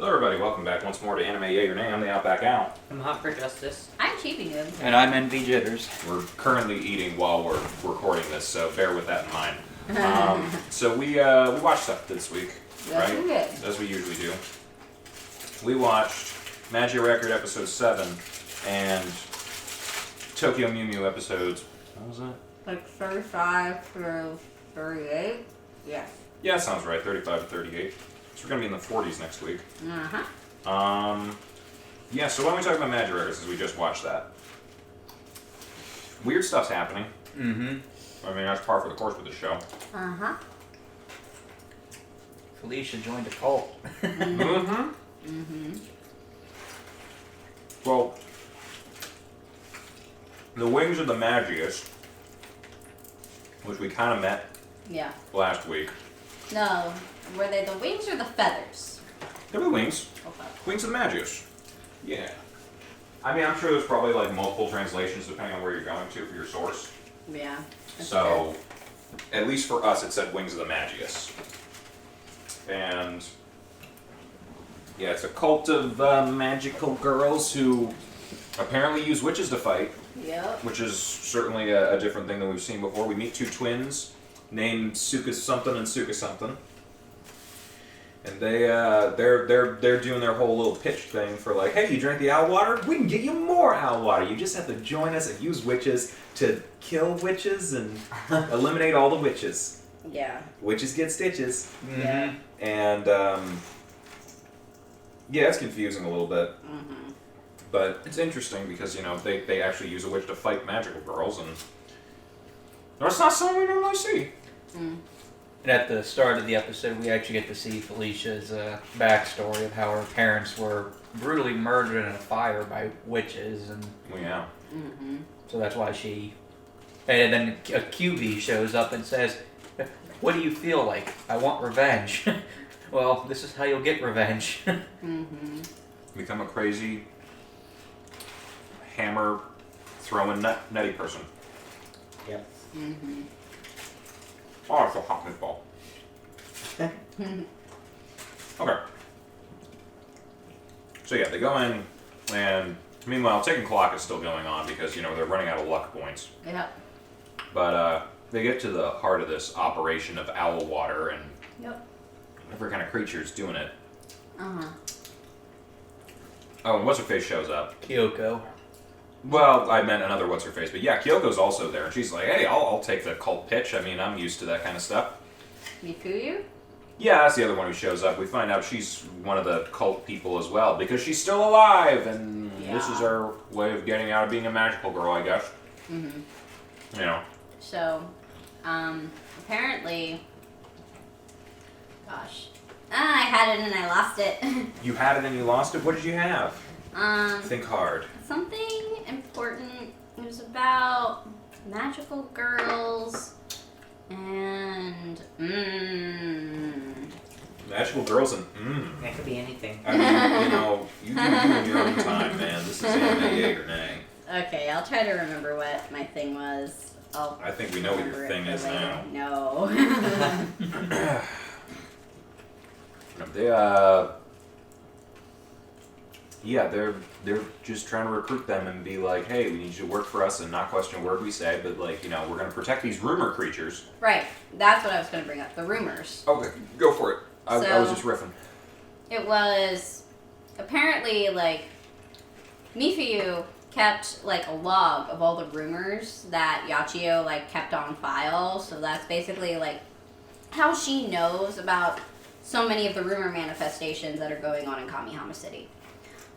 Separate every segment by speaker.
Speaker 1: Hello everybody, welcome back once more to Anime Yay or Nay. I'm TheOutbackAl.
Speaker 2: I'm hot for justice.
Speaker 3: I'm cheating him.
Speaker 4: And I'm NV Jitters.
Speaker 1: We're currently eating while we're recording this, so bear with that in mind. So we watched stuff this week,
Speaker 3: Yes,
Speaker 1: right?
Speaker 3: we did.
Speaker 1: As we usually do. We watched Magia Record episode 7 and Tokyo Mew Mew episodes, what was that?
Speaker 3: Like 35 through 38? Yes.
Speaker 1: Yeah, that sounds right, 35 to 38. So we're going to be in the 40s next week.
Speaker 3: Uh-huh.
Speaker 1: Yeah, so why don't we talk about Magia Record since we just watched that? Weird stuff's happening.
Speaker 4: Mm-hmm.
Speaker 1: I mean, that's par for the course with the show.
Speaker 3: Uh-huh.
Speaker 4: Felicia joined a cult.
Speaker 1: Well, the wings of the Magius, which we kind of met
Speaker 3: Yeah.
Speaker 1: last week.
Speaker 3: No. Were they the wings or the feathers?
Speaker 1: There were wings.
Speaker 3: Okay.
Speaker 1: Wings of the Magius. Yeah. I mean, I'm sure there's probably like multiple translations depending on where you're going to for your source.
Speaker 3: Yeah. That's
Speaker 1: So, at least for us, it said Wings of the Magius. And, yeah, it's a cult of magical girls who apparently use witches to fight,
Speaker 3: good. Yep.
Speaker 1: which is certainly a different thing than we've seen before. We meet two twins named Suka something and Suka something. And they're doing their whole little pitch thing for like, hey, you drank the owl water? We can get you more owl water. You just have to join us and use witches to kill witches and eliminate all the witches.
Speaker 3: Yeah.
Speaker 1: Witches get stitches.
Speaker 3: Yeah.
Speaker 1: And yeah, it's confusing a little bit.
Speaker 3: Mm-hmm.
Speaker 1: But it's interesting because, you know, they actually use a witch to fight magical girls, and that's not something we normally see.
Speaker 3: Mm.
Speaker 4: And at the start of the episode, we actually get to see Felicia's backstory of how her parents were brutally murdered in a fire by witches, and
Speaker 1: Well, yeah.
Speaker 3: Mm-hmm.
Speaker 4: so that's why she... And then a QB shows up and says, what do you feel like? I want revenge. Well, this is how you'll get revenge.
Speaker 3: Mm-hmm.
Speaker 1: Become a crazy hammer-throwing nutty person.
Speaker 2: Yep.
Speaker 3: Mm-hmm.
Speaker 1: Oh, it's a hot meatball. Okay. So yeah, they go in, and meanwhile, Tick and Clock is still going on because, you know, they're running out of luck points.
Speaker 3: Yep.
Speaker 1: But they get to the heart of this operation of owl water, and
Speaker 3: Yep.
Speaker 1: whatever kind of creature's doing it.
Speaker 3: Uh-huh.
Speaker 1: Oh, and What's-Her-Face shows up.
Speaker 4: Kyoko.
Speaker 1: Well, I meant another What's-Her-Face, but yeah, Kyoko's also there, and she's like, hey, I'll take the cult pitch. I mean, I'm used to that kind of stuff.
Speaker 3: Mikuyu?
Speaker 1: Yeah, that's the other one who shows up. We find out she's one of the cult people as well, because she's still alive, and this is her way of getting out of being a magical girl, I guess.
Speaker 3: Mm-hmm.
Speaker 1: You know.
Speaker 3: So, apparently... Gosh. I had it and I lost it.
Speaker 1: You had it and you lost it? What did you have? Think hard.
Speaker 3: Something important. It was about magical girls and
Speaker 1: Magical girls and
Speaker 2: That could be anything.
Speaker 1: I mean, you know, you do you in your own time, man. This is Anime Yay or Nay.
Speaker 3: Okay, I'll try to remember what my thing was.
Speaker 1: I think we know what your
Speaker 3: remember
Speaker 1: thing
Speaker 3: it
Speaker 1: is
Speaker 3: for later.
Speaker 1: now.
Speaker 3: No.
Speaker 1: They're just trying to recruit them and be like, hey, we need you to work for us and not question a word we say, but like, you know, we're gonna protect these rumor creatures.
Speaker 3: Right. That's what I was going to bring up. The rumors.
Speaker 1: Okay, go for it. I was just riffing.
Speaker 3: It was apparently like Mifuyu kept like a log of all the rumors that Yachio like kept on file. So that's basically like how she knows about so many of the rumor manifestations that are going on in Kamihama City.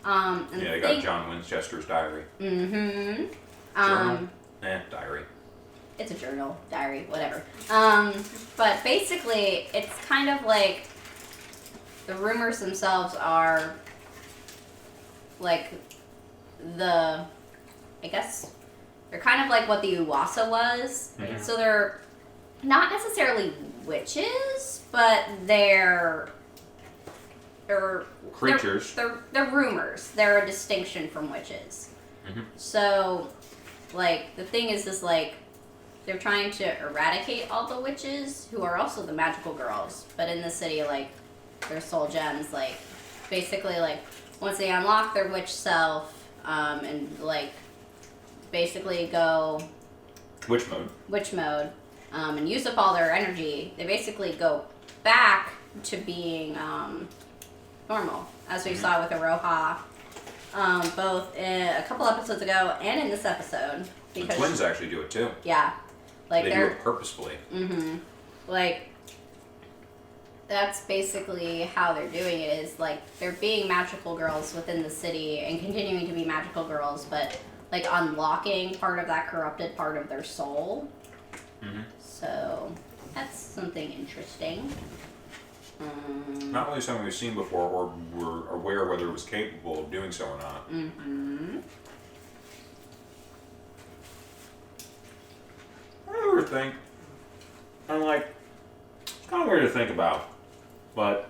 Speaker 3: And
Speaker 1: Yeah, they got John Winchester's diary.
Speaker 3: Mm-hmm.
Speaker 1: Journal? Diary.
Speaker 3: It's a journal, diary, whatever. But basically, it's kind of like the rumors themselves are like I guess they're kind of like what the Uwasa was.
Speaker 1: Mhm.
Speaker 3: So they're not necessarily witches, but they're
Speaker 1: Creatures.
Speaker 3: They're rumors. They're a distinction from witches.
Speaker 1: Mhm.
Speaker 3: So, like, the thing is like, they're trying to eradicate all the witches, who are also the magical girls. But in the city, like, their soul gems, like, basically like once they unlock their witch self, and like basically go
Speaker 1: Witch mode.
Speaker 3: And use up all their energy, they basically go back to being normal, as we saw with Aroha, both a couple episodes ago and in this episode.
Speaker 1: The twins actually do it too.
Speaker 3: Yeah, like
Speaker 1: they do
Speaker 3: they're
Speaker 1: it purposefully.
Speaker 3: like that's basically how they're doing it. Is like they're being magical girls within the city and continuing to be magical girls, but like unlocking part of that corrupted part of their soul. So that's something interesting.
Speaker 1: Not really something we've seen before, or we're aware whether it was capable of doing so or not. I ever think, and like, it's kind of weird to think about, but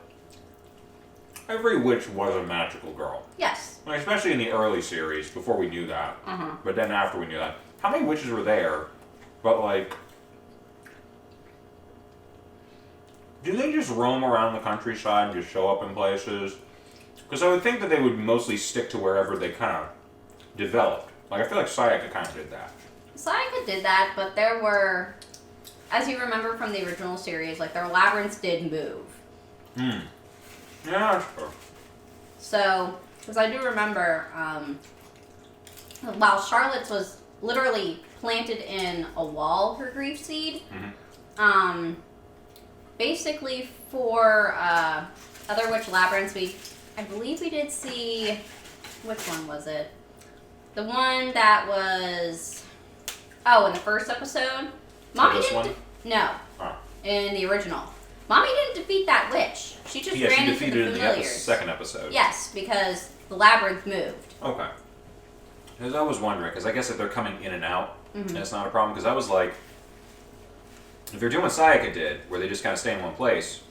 Speaker 1: every witch was a magical girl.
Speaker 3: Yes.
Speaker 1: Like, especially in the early series, before we knew that. But then after we knew that, how many witches were there? But like, do they just roam around the countryside and just show up in places? Because I would think that they would mostly stick to wherever they kind of developed. Like, I feel like Sayaka kind of did that.
Speaker 3: Sayaka did that, but there were, as you remember from the original series, like their labyrinths did move.
Speaker 1: Yeah, that's true.
Speaker 3: So, because I do remember, while Charlotte's was literally planted in a wall, her grief seed, basically for other witch labyrinths, I believe we did see, which one was it? The one that was, in the first episode. Mommy
Speaker 1: this
Speaker 3: didn't.
Speaker 1: one?
Speaker 3: No.
Speaker 1: Oh.
Speaker 3: In the original. Mommy didn't defeat that witch. She just
Speaker 1: Yeah,
Speaker 3: ran
Speaker 1: she
Speaker 3: into
Speaker 1: defeated
Speaker 3: the
Speaker 1: it in the
Speaker 3: familiars.
Speaker 1: second episode.
Speaker 3: Yes, because the labyrinth moved.
Speaker 1: Okay. Because I was wondering, because I guess if they're coming in and out, that's not a problem. Because I was like, if they're doing what Sayaka did, where they just kind of stay in one place,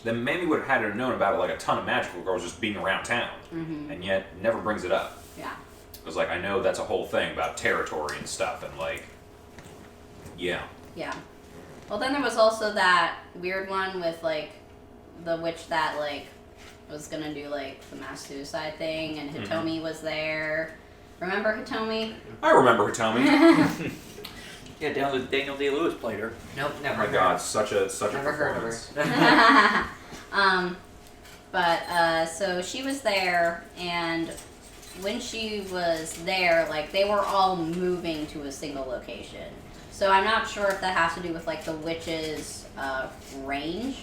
Speaker 1: then maybe would have had to have known about it like a ton of magical girls just being around town, and yet never brings it up.
Speaker 3: Yeah.
Speaker 1: Because like I know that's a whole thing about territory and stuff, and like, yeah.
Speaker 3: Yeah. Well, then there was also that weird one with like the witch that like was gonna do like the mass suicide thing, and Hitomi was there. Remember Hitomi?
Speaker 1: I remember Hitomi.
Speaker 4: Yeah, Daniel Day-Lewis played her.
Speaker 2: Nope,
Speaker 1: Oh
Speaker 2: never
Speaker 1: my
Speaker 2: heard
Speaker 1: god,
Speaker 2: of
Speaker 1: such a
Speaker 2: Never heard of
Speaker 1: performance.
Speaker 2: her.
Speaker 3: But so she was there, and when she was there, like they were all moving to a single location. So I'm not sure if that has to do with like the witch's range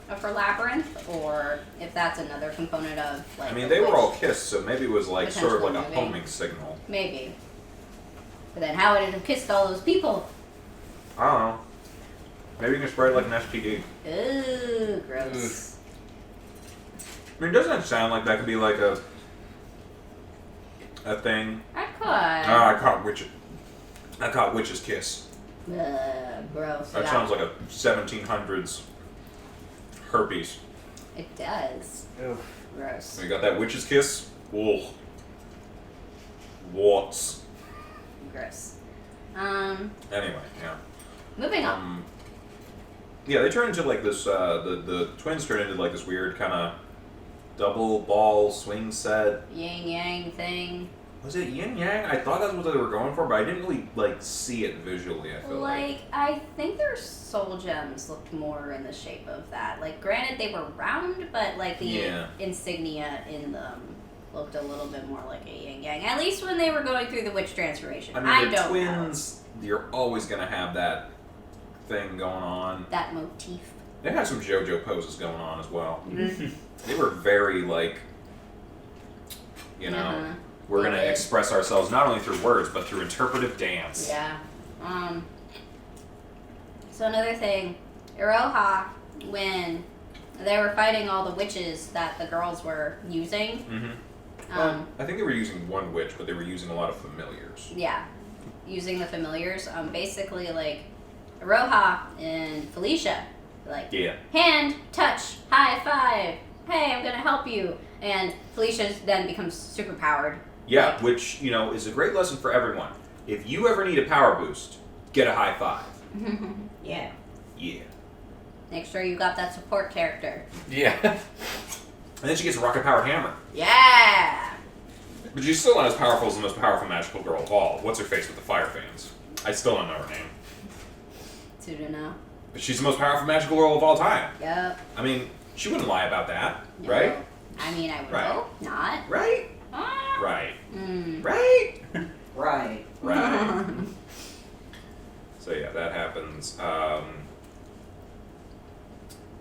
Speaker 3: of her labyrinth, or if that's another component of like.
Speaker 1: I mean,
Speaker 3: the
Speaker 1: they were
Speaker 3: witch.
Speaker 1: all kissed, so maybe it was like sort of like a
Speaker 3: Potentially moving.
Speaker 1: homing signal.
Speaker 3: Maybe. But then how would it have kissed all those people?
Speaker 1: I don't know. Maybe you can spread it like an STD.
Speaker 3: Ooh, gross.
Speaker 1: I mean, doesn't it sound like that could be like a thing?
Speaker 3: I could.
Speaker 1: I caught witch's kiss.
Speaker 3: Gross.
Speaker 1: That
Speaker 3: Yeah.
Speaker 1: sounds like a 1700s herpes.
Speaker 3: It does. Gross.
Speaker 1: You got that witch's kiss? Ugh. Warts.
Speaker 3: Gross.
Speaker 1: Anyway, yeah.
Speaker 3: Moving on.
Speaker 1: Yeah, they turn into like this. The twins turn into like this weird kind of double ball swing set.
Speaker 3: Yin yang thing.
Speaker 1: Was it yin yang? I thought that's what they were going for, but I didn't really like see it visually. I feel like.
Speaker 3: I think their soul gems looked more in the shape of that. Like, granted, they were round, but like the insignia in them looked a little bit more like a yin yang. At least when they were going through the witch transformation.
Speaker 1: I mean, the
Speaker 3: don't
Speaker 1: twins, you're always gonna have that thing going on.
Speaker 3: That motif.
Speaker 1: They had some JoJo poses going on as well.
Speaker 3: Mm-hmm.
Speaker 1: They were very like, you know, we're
Speaker 3: They
Speaker 1: gonna
Speaker 3: did.
Speaker 1: express ourselves not only through words but through interpretive dance.
Speaker 3: Yeah. So another thing, Iroha, when they were fighting all the witches that the girls were using.
Speaker 1: Well, I think they were using one witch, but they were using a lot of familiars.
Speaker 3: Yeah, using the familiars. Basically, like Iroha and Felicia, like hand, touch, high five. Hey, I'm gonna help you. And Felicia then becomes super powered.
Speaker 1: Yeah,
Speaker 3: Like,
Speaker 1: which, you know, is a great lesson for everyone. If you ever need a power boost, get a high five.
Speaker 2: Yeah.
Speaker 1: Yeah.
Speaker 3: make sure you got that support character.
Speaker 4: Yeah.
Speaker 1: And then she gets a rocket-powered hammer.
Speaker 3: Yeah.
Speaker 1: But she's still not as powerful as the most powerful magical girl of all. What's her face with the fire fans? I still don't know her name.
Speaker 3: Sudana.
Speaker 1: But she's the most powerful magical girl of all time.
Speaker 3: Yep.
Speaker 1: I mean, she wouldn't lie about that,
Speaker 3: No.
Speaker 1: right?
Speaker 3: I mean, I would
Speaker 1: Right.
Speaker 3: hope not.
Speaker 1: Right?
Speaker 3: Ah.
Speaker 1: Right.
Speaker 3: Mm.
Speaker 1: Right?
Speaker 2: Right.
Speaker 1: Right. So yeah, that happens.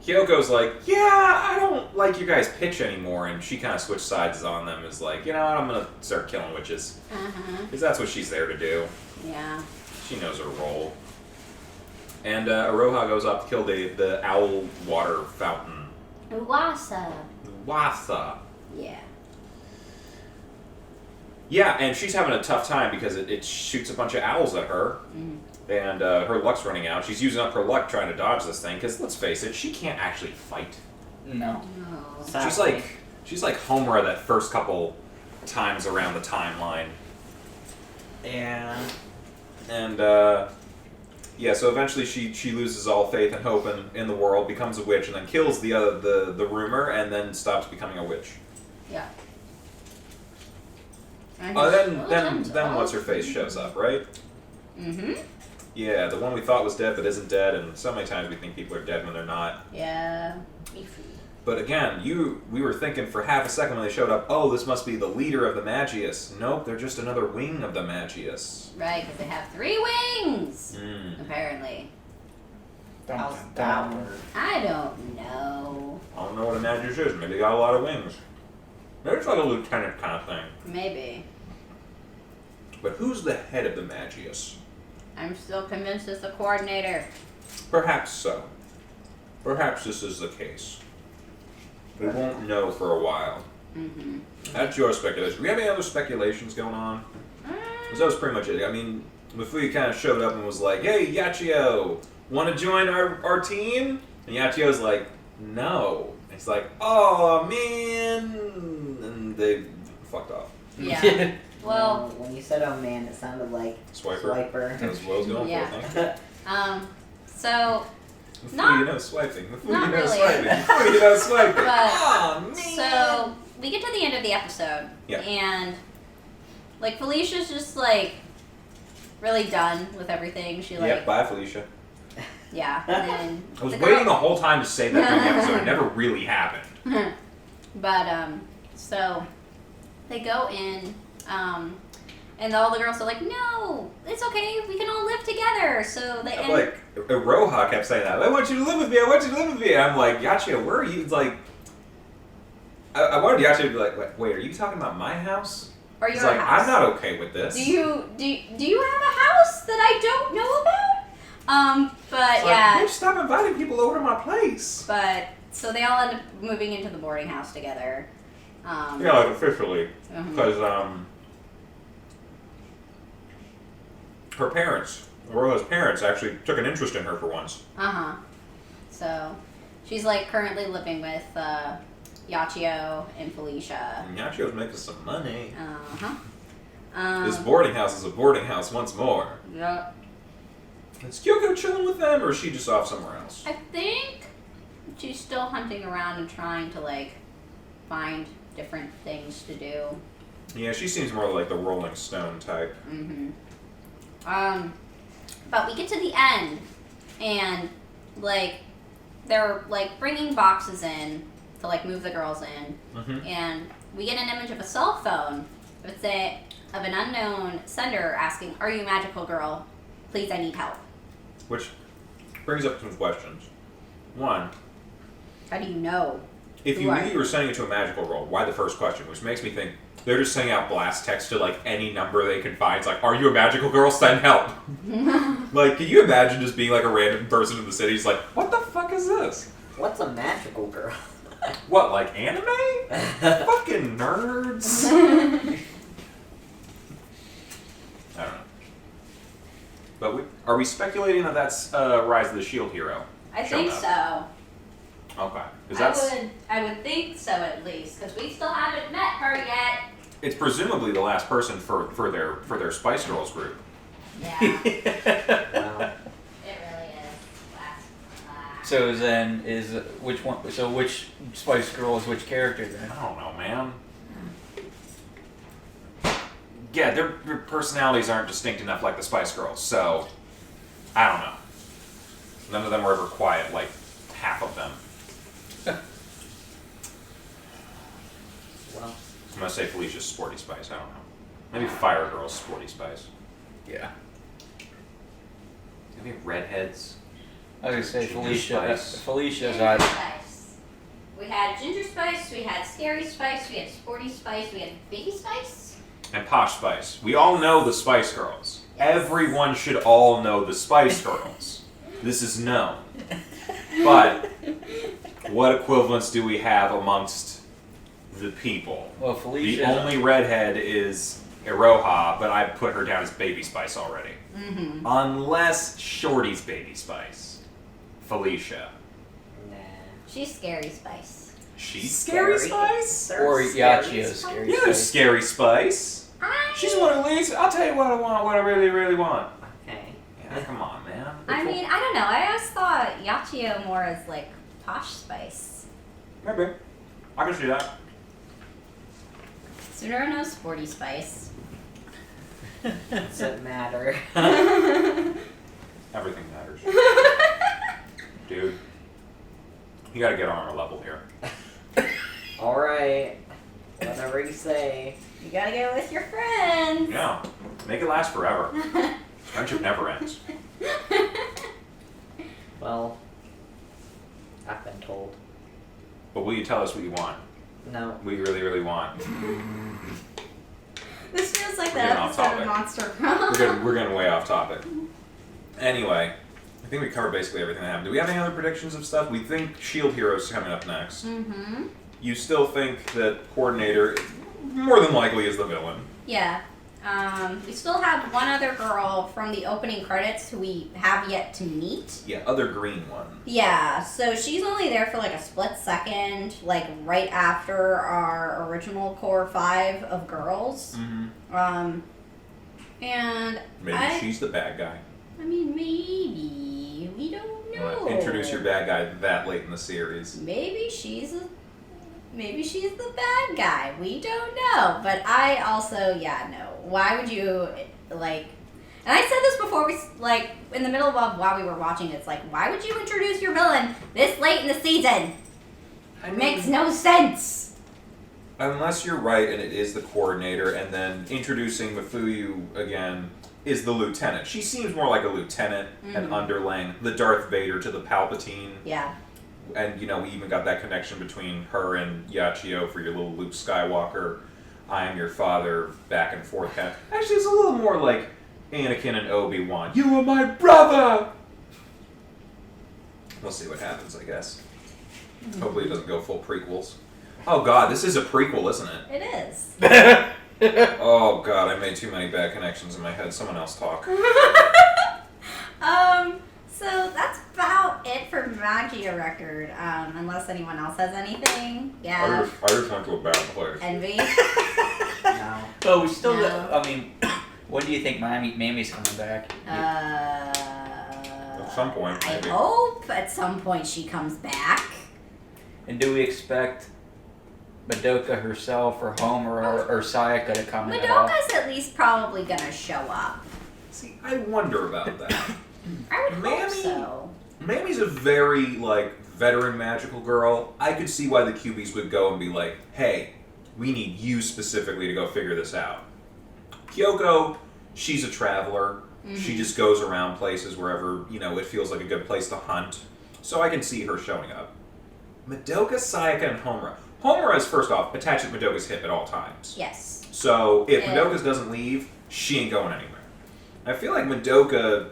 Speaker 1: Kyoko's like, yeah, I don't like your guys' pitch anymore, and she kind of switched sides on them. Is like, you know what, I'm gonna start killing witches, because that's what she's there to do.
Speaker 3: Yeah.
Speaker 1: She knows her role. And Aroha goes up to kill the owl water fountain.
Speaker 3: Uwasa.
Speaker 1: Wasa.
Speaker 3: Yeah.
Speaker 1: Yeah, and she's having a tough time because it shoots a bunch of owls at her.
Speaker 3: Mm.
Speaker 1: And her luck's running out. She's using up her luck trying to dodge this thing, because let's face it, she can't actually fight.
Speaker 4: No.
Speaker 3: No.
Speaker 1: She's like Homer that first couple times around the timeline.
Speaker 2: Yeah.
Speaker 1: And yeah, so eventually she loses all faith and hope in the world, becomes a witch, and then kills the rumor, and then stops becoming a witch.
Speaker 3: Yeah.
Speaker 1: Then what's her face shows up, right?
Speaker 3: Mm-hmm.
Speaker 1: Yeah, the one we thought was dead but isn't dead, and so many times we think people are dead when they're not.
Speaker 3: Yeah.
Speaker 1: But again, we were thinking for half a second when they showed up, oh, this must be the leader of the Magius. Nope, they're just another wing of the Magius.
Speaker 3: Right, because they have 3 wings, apparently.
Speaker 2: How's that work?
Speaker 3: I don't know.
Speaker 1: I don't know what a Magius is. Maybe they got a lot of wings. Maybe it's like a lieutenant kind of thing.
Speaker 3: Maybe.
Speaker 1: But who's the head of the Magius?
Speaker 3: I'm still convinced it's the coordinator.
Speaker 1: Perhaps so. Perhaps this is the case. We won't know for a while.
Speaker 3: Mm-hmm.
Speaker 1: That's your speculation. Do we have any other speculations going on? Because that was pretty much it. I mean, Mafuyu kind of showed up and was like, hey, Yachio, want to join our team? And Yachio's like, no. And he's like, oh, man. And they fucked off.
Speaker 3: Yeah. Well,
Speaker 2: when you said "oh man," it sounded like
Speaker 1: Swiper. That's what I was going
Speaker 3: Yeah.
Speaker 1: for, I think.
Speaker 3: So,
Speaker 1: Before you know swiping. Before
Speaker 3: not
Speaker 1: you know
Speaker 3: really.
Speaker 1: swiping. Before you know swiping.
Speaker 3: But-
Speaker 1: Oh, man.
Speaker 3: so we get to the end of the episode,
Speaker 1: Yeah.
Speaker 3: and like Felicia's just like really done with everything. She like,
Speaker 1: Yep, bye, Felicia.
Speaker 3: yeah. And then
Speaker 1: I was
Speaker 3: the
Speaker 1: waiting
Speaker 3: girl-
Speaker 1: the whole time to say that during the episode. It never really happened.
Speaker 3: But so they go in, and all the girls are like, "No, it's okay. We can all live together." So they end.
Speaker 1: Like, Roha kept saying that. I want you to live with me. I want you to live with me. And I'm like, Yachio, where are you? It's like, I wanted Yachio to be like, wait, are you talking about my house?
Speaker 3: or
Speaker 1: He's
Speaker 3: your
Speaker 1: like,
Speaker 3: house.
Speaker 1: I'm not okay with this.
Speaker 3: Do you have a house that I don't know about? But
Speaker 1: It's
Speaker 3: yeah.
Speaker 1: like, bitch, stop inviting people over to my place.
Speaker 3: But so they all end up moving into the boarding house together.
Speaker 1: Yeah, like officially,
Speaker 3: Mhm.
Speaker 1: because her parents, Roha's parents, actually took an interest in her for once.
Speaker 3: So she's like currently living with Yachio and Felicia.
Speaker 1: And Yachio's making some money. This
Speaker 3: Um,
Speaker 1: boarding house is a boarding house once more.
Speaker 3: yeah.
Speaker 1: Is Kyoko chilling with them, or is she just off somewhere else?
Speaker 3: I think she's still hunting around and trying to like find different things to do.
Speaker 1: Yeah, she seems more like the Rolling Stone type.
Speaker 3: But we get to the end, and like they're like bringing boxes in to like move the girls in,
Speaker 1: Mm-hmm.
Speaker 3: and we get an image of a cell phone with of an unknown sender asking, "Are you a magical girl? Please, I need help."
Speaker 1: Which brings up some questions. One,
Speaker 3: How do you know?
Speaker 1: if
Speaker 3: Who
Speaker 1: you
Speaker 3: are
Speaker 1: knew you were sending it to a magical girl, why the first question? Which makes me think they're just sending out blast text to like any number they can find. It's like, are you a magical girl? Send help. Like, can you imagine just being like a random person in the city? He's like, what the fuck is this?
Speaker 2: What's a magical girl?
Speaker 1: What, like anime? Fucking nerds. I don't know. But are we speculating that that's Rise of the Shield hero?
Speaker 3: I
Speaker 1: showing
Speaker 3: think
Speaker 1: up?
Speaker 3: so.
Speaker 1: Okay. Because
Speaker 3: I would think so at least, because we still haven't met her yet.
Speaker 1: it's presumably the last person for their Spice Girls group.
Speaker 3: Yeah,
Speaker 2: Wow.
Speaker 3: it really is. Last.
Speaker 4: So then is which one? So which Spice Girl is which character then?
Speaker 1: I don't know, man. Yeah, their personalities aren't distinct enough like the Spice Girls, so I don't know. None of them were ever quiet, like half of them.
Speaker 2: Well,
Speaker 1: I'm gonna say Felicia's Sporty Spice. I don't know. Maybe Fire Girl's Sporty Spice.
Speaker 4: Yeah.
Speaker 1: Maybe redheads.
Speaker 4: I was gonna say
Speaker 1: Ginger
Speaker 4: Felicia.
Speaker 1: Spice.
Speaker 4: Felicia's
Speaker 3: Ginger
Speaker 4: not.
Speaker 3: Spice. We had Ginger Spice, we had Scary Spice, we had Sporty Spice, we had Baby Spice.
Speaker 1: And Posh Spice. We all know the Spice Girls. Everyone should all know the Spice Girls. This is known. But what equivalence do we have amongst the people?
Speaker 4: Well,
Speaker 1: The
Speaker 4: Felicia.
Speaker 1: only redhead is Iroha, but I put her down as Baby Spice already.
Speaker 3: Mm-hmm.
Speaker 1: Unless Shorty's Baby Spice. Felicia.
Speaker 2: nah.
Speaker 3: She's Scary Spice.
Speaker 1: She's Scary Spice?
Speaker 2: There's
Speaker 4: Or
Speaker 2: Scary
Speaker 4: Yachiyo's
Speaker 2: Spice?
Speaker 4: Scary
Speaker 1: Yeah, there's Scary Spice. She's one of these. I'll tell you what I want, what I really, really want.
Speaker 2: Okay.
Speaker 1: Yeah, come on, man.
Speaker 3: I mean, I don't know. I always thought Yachiyo more as like Posh Spice.
Speaker 1: Maybe. I can see that.
Speaker 3: Sunura knows Sporty Spice.
Speaker 2: Doesn't matter.
Speaker 1: Everything matters. Dude. You gotta get on our level here.
Speaker 2: Alright. Whatever you say.
Speaker 3: You gotta go with your friends.
Speaker 1: Yeah. Make it last forever. Friendship never ends.
Speaker 2: Well, I've been told.
Speaker 1: But will you tell us what you want?
Speaker 2: No.
Speaker 1: What you really, really want?
Speaker 3: This feels like
Speaker 1: We're
Speaker 3: that
Speaker 1: getting off
Speaker 3: episode of
Speaker 1: topic.
Speaker 3: Monster
Speaker 1: We're getting way off topic. Anyway, I think we covered basically everything that happened. Do we have any other predictions of stuff? We think Shield Heroes is coming up next.
Speaker 3: Mm-hmm.
Speaker 1: You still think that Coordinator more than likely is the villain.
Speaker 3: Yeah. We still have one other girl from the opening credits who we have yet to meet.
Speaker 1: Yeah, other green one.
Speaker 3: Yeah, so she's only there for like a split second, like right after our original core 5 of girls.
Speaker 1: Mm-hmm.
Speaker 3: And
Speaker 1: Maybe she's the bad guy.
Speaker 3: I mean, maybe. We don't
Speaker 1: You
Speaker 3: know.
Speaker 1: wanna introduce your bad guy that late in the series.
Speaker 3: Maybe she's the bad guy. We don't know. But I also, no. Why would you, like... And I said this before, we like, in the middle of while we were watching, it's like, why would you introduce your villain this late in the season? It makes no sense.
Speaker 1: Unless you're right and it is the Coordinator, and then introducing Mafuyu again is the lieutenant. She seems more like a lieutenant, an underling, the Darth Vader to the Palpatine.
Speaker 3: Yeah.
Speaker 1: And, you know, we even got that connection between her and Yachiyo for your little Luke Skywalker, I am your father, back and forth kind of. Actually, it's a little more like Anakin and Obi-Wan. You are my brother! We'll see what happens, I guess. Hopefully it doesn't go full prequels. Oh god, this is a prequel, isn't it?
Speaker 3: It is.
Speaker 1: Oh god, I made too many bad connections in my head. Someone else talk.
Speaker 3: So that's about it for Magia record. Unless anyone else has anything. Yeah.
Speaker 1: I just went to a bad place.
Speaker 3: Envy.
Speaker 2: No.
Speaker 4: Oh, we still
Speaker 3: No.
Speaker 4: got. I mean, when do you think Mammy's coming back?
Speaker 1: At some point,
Speaker 3: I
Speaker 1: maybe.
Speaker 3: hope at some point she comes back.
Speaker 4: And do we expect Madoka herself or Homer or Sayaka to come in at all?
Speaker 3: Madoka's at least probably gonna show up.
Speaker 1: See, I wonder about that.
Speaker 3: I would hope
Speaker 1: Mammy?
Speaker 3: so.
Speaker 1: Mammy's a very, like, veteran magical girl. I could see why the QBs would go and be like, hey, we need you specifically to go figure this out. Kyoko, she's a traveler. She just goes around places wherever, you know, it feels like a good place to hunt. So I can see her showing up. Madoka, Sayaka, and Homura. Homura is, first off, attached to Madoka's hip at all times.
Speaker 3: Yes.
Speaker 1: So if
Speaker 3: Yeah.
Speaker 1: Madoka doesn't leave, she ain't going anywhere. I feel like Madoka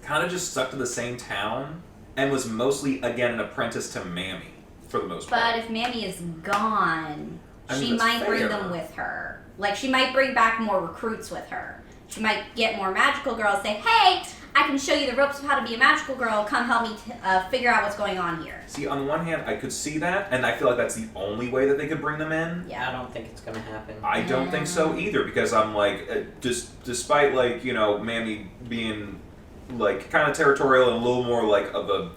Speaker 1: kind of just stuck to the same town and was mostly, again, an apprentice to Mammy for the most part.
Speaker 3: But if Mammy is gone,
Speaker 1: I mean,
Speaker 3: she
Speaker 1: that's
Speaker 3: might bring
Speaker 1: fair.
Speaker 3: them with her. Like, she might bring back more recruits with her. She might get more magical girls, say, hey, I can show you the ropes of how to be a magical girl. Come help me figure out what's going on here.
Speaker 1: See, on one hand, I could see that, and I feel like that's the only way that they could bring them in.
Speaker 2: I
Speaker 3: Yeah.
Speaker 2: don't think it's gonna happen.
Speaker 1: I don't think so either, because I'm like, despite, like, you know, Mammy being, like, kind of territorial and a little more, like, of a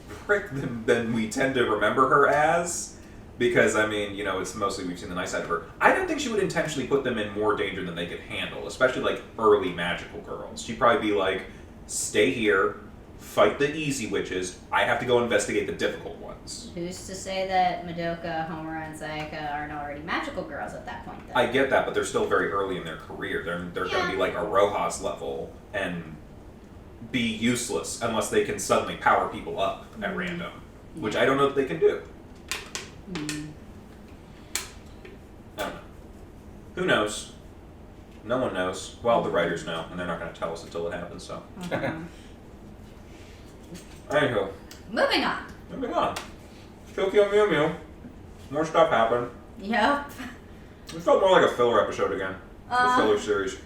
Speaker 1: prick than we tend to remember her as. Because, I mean, you know, it's mostly we've seen the nice side of her. I don't think she would intentionally put them in more danger than they could handle, especially, like, early magical girls. She'd probably be like, stay here, fight the easy witches, I have to go investigate the difficult ones.
Speaker 3: Who's to say that Madoka, Homura, and Sayaka aren't already magical girls at that point, though?
Speaker 1: I get that, but they're still very early in their career. They're going to be, like, a Rojas level and be useless unless they can suddenly power people up at random, which I don't know that they can do. I don't know. Who knows? No one knows. Well, the writers know, and they're not going to tell us until it happens, so. Anywho.
Speaker 3: Moving on.
Speaker 1: Moving on. Tokyo Mew Mew. More stuff happened.
Speaker 3: Yep.
Speaker 1: It felt more like a filler episode again. A filler series.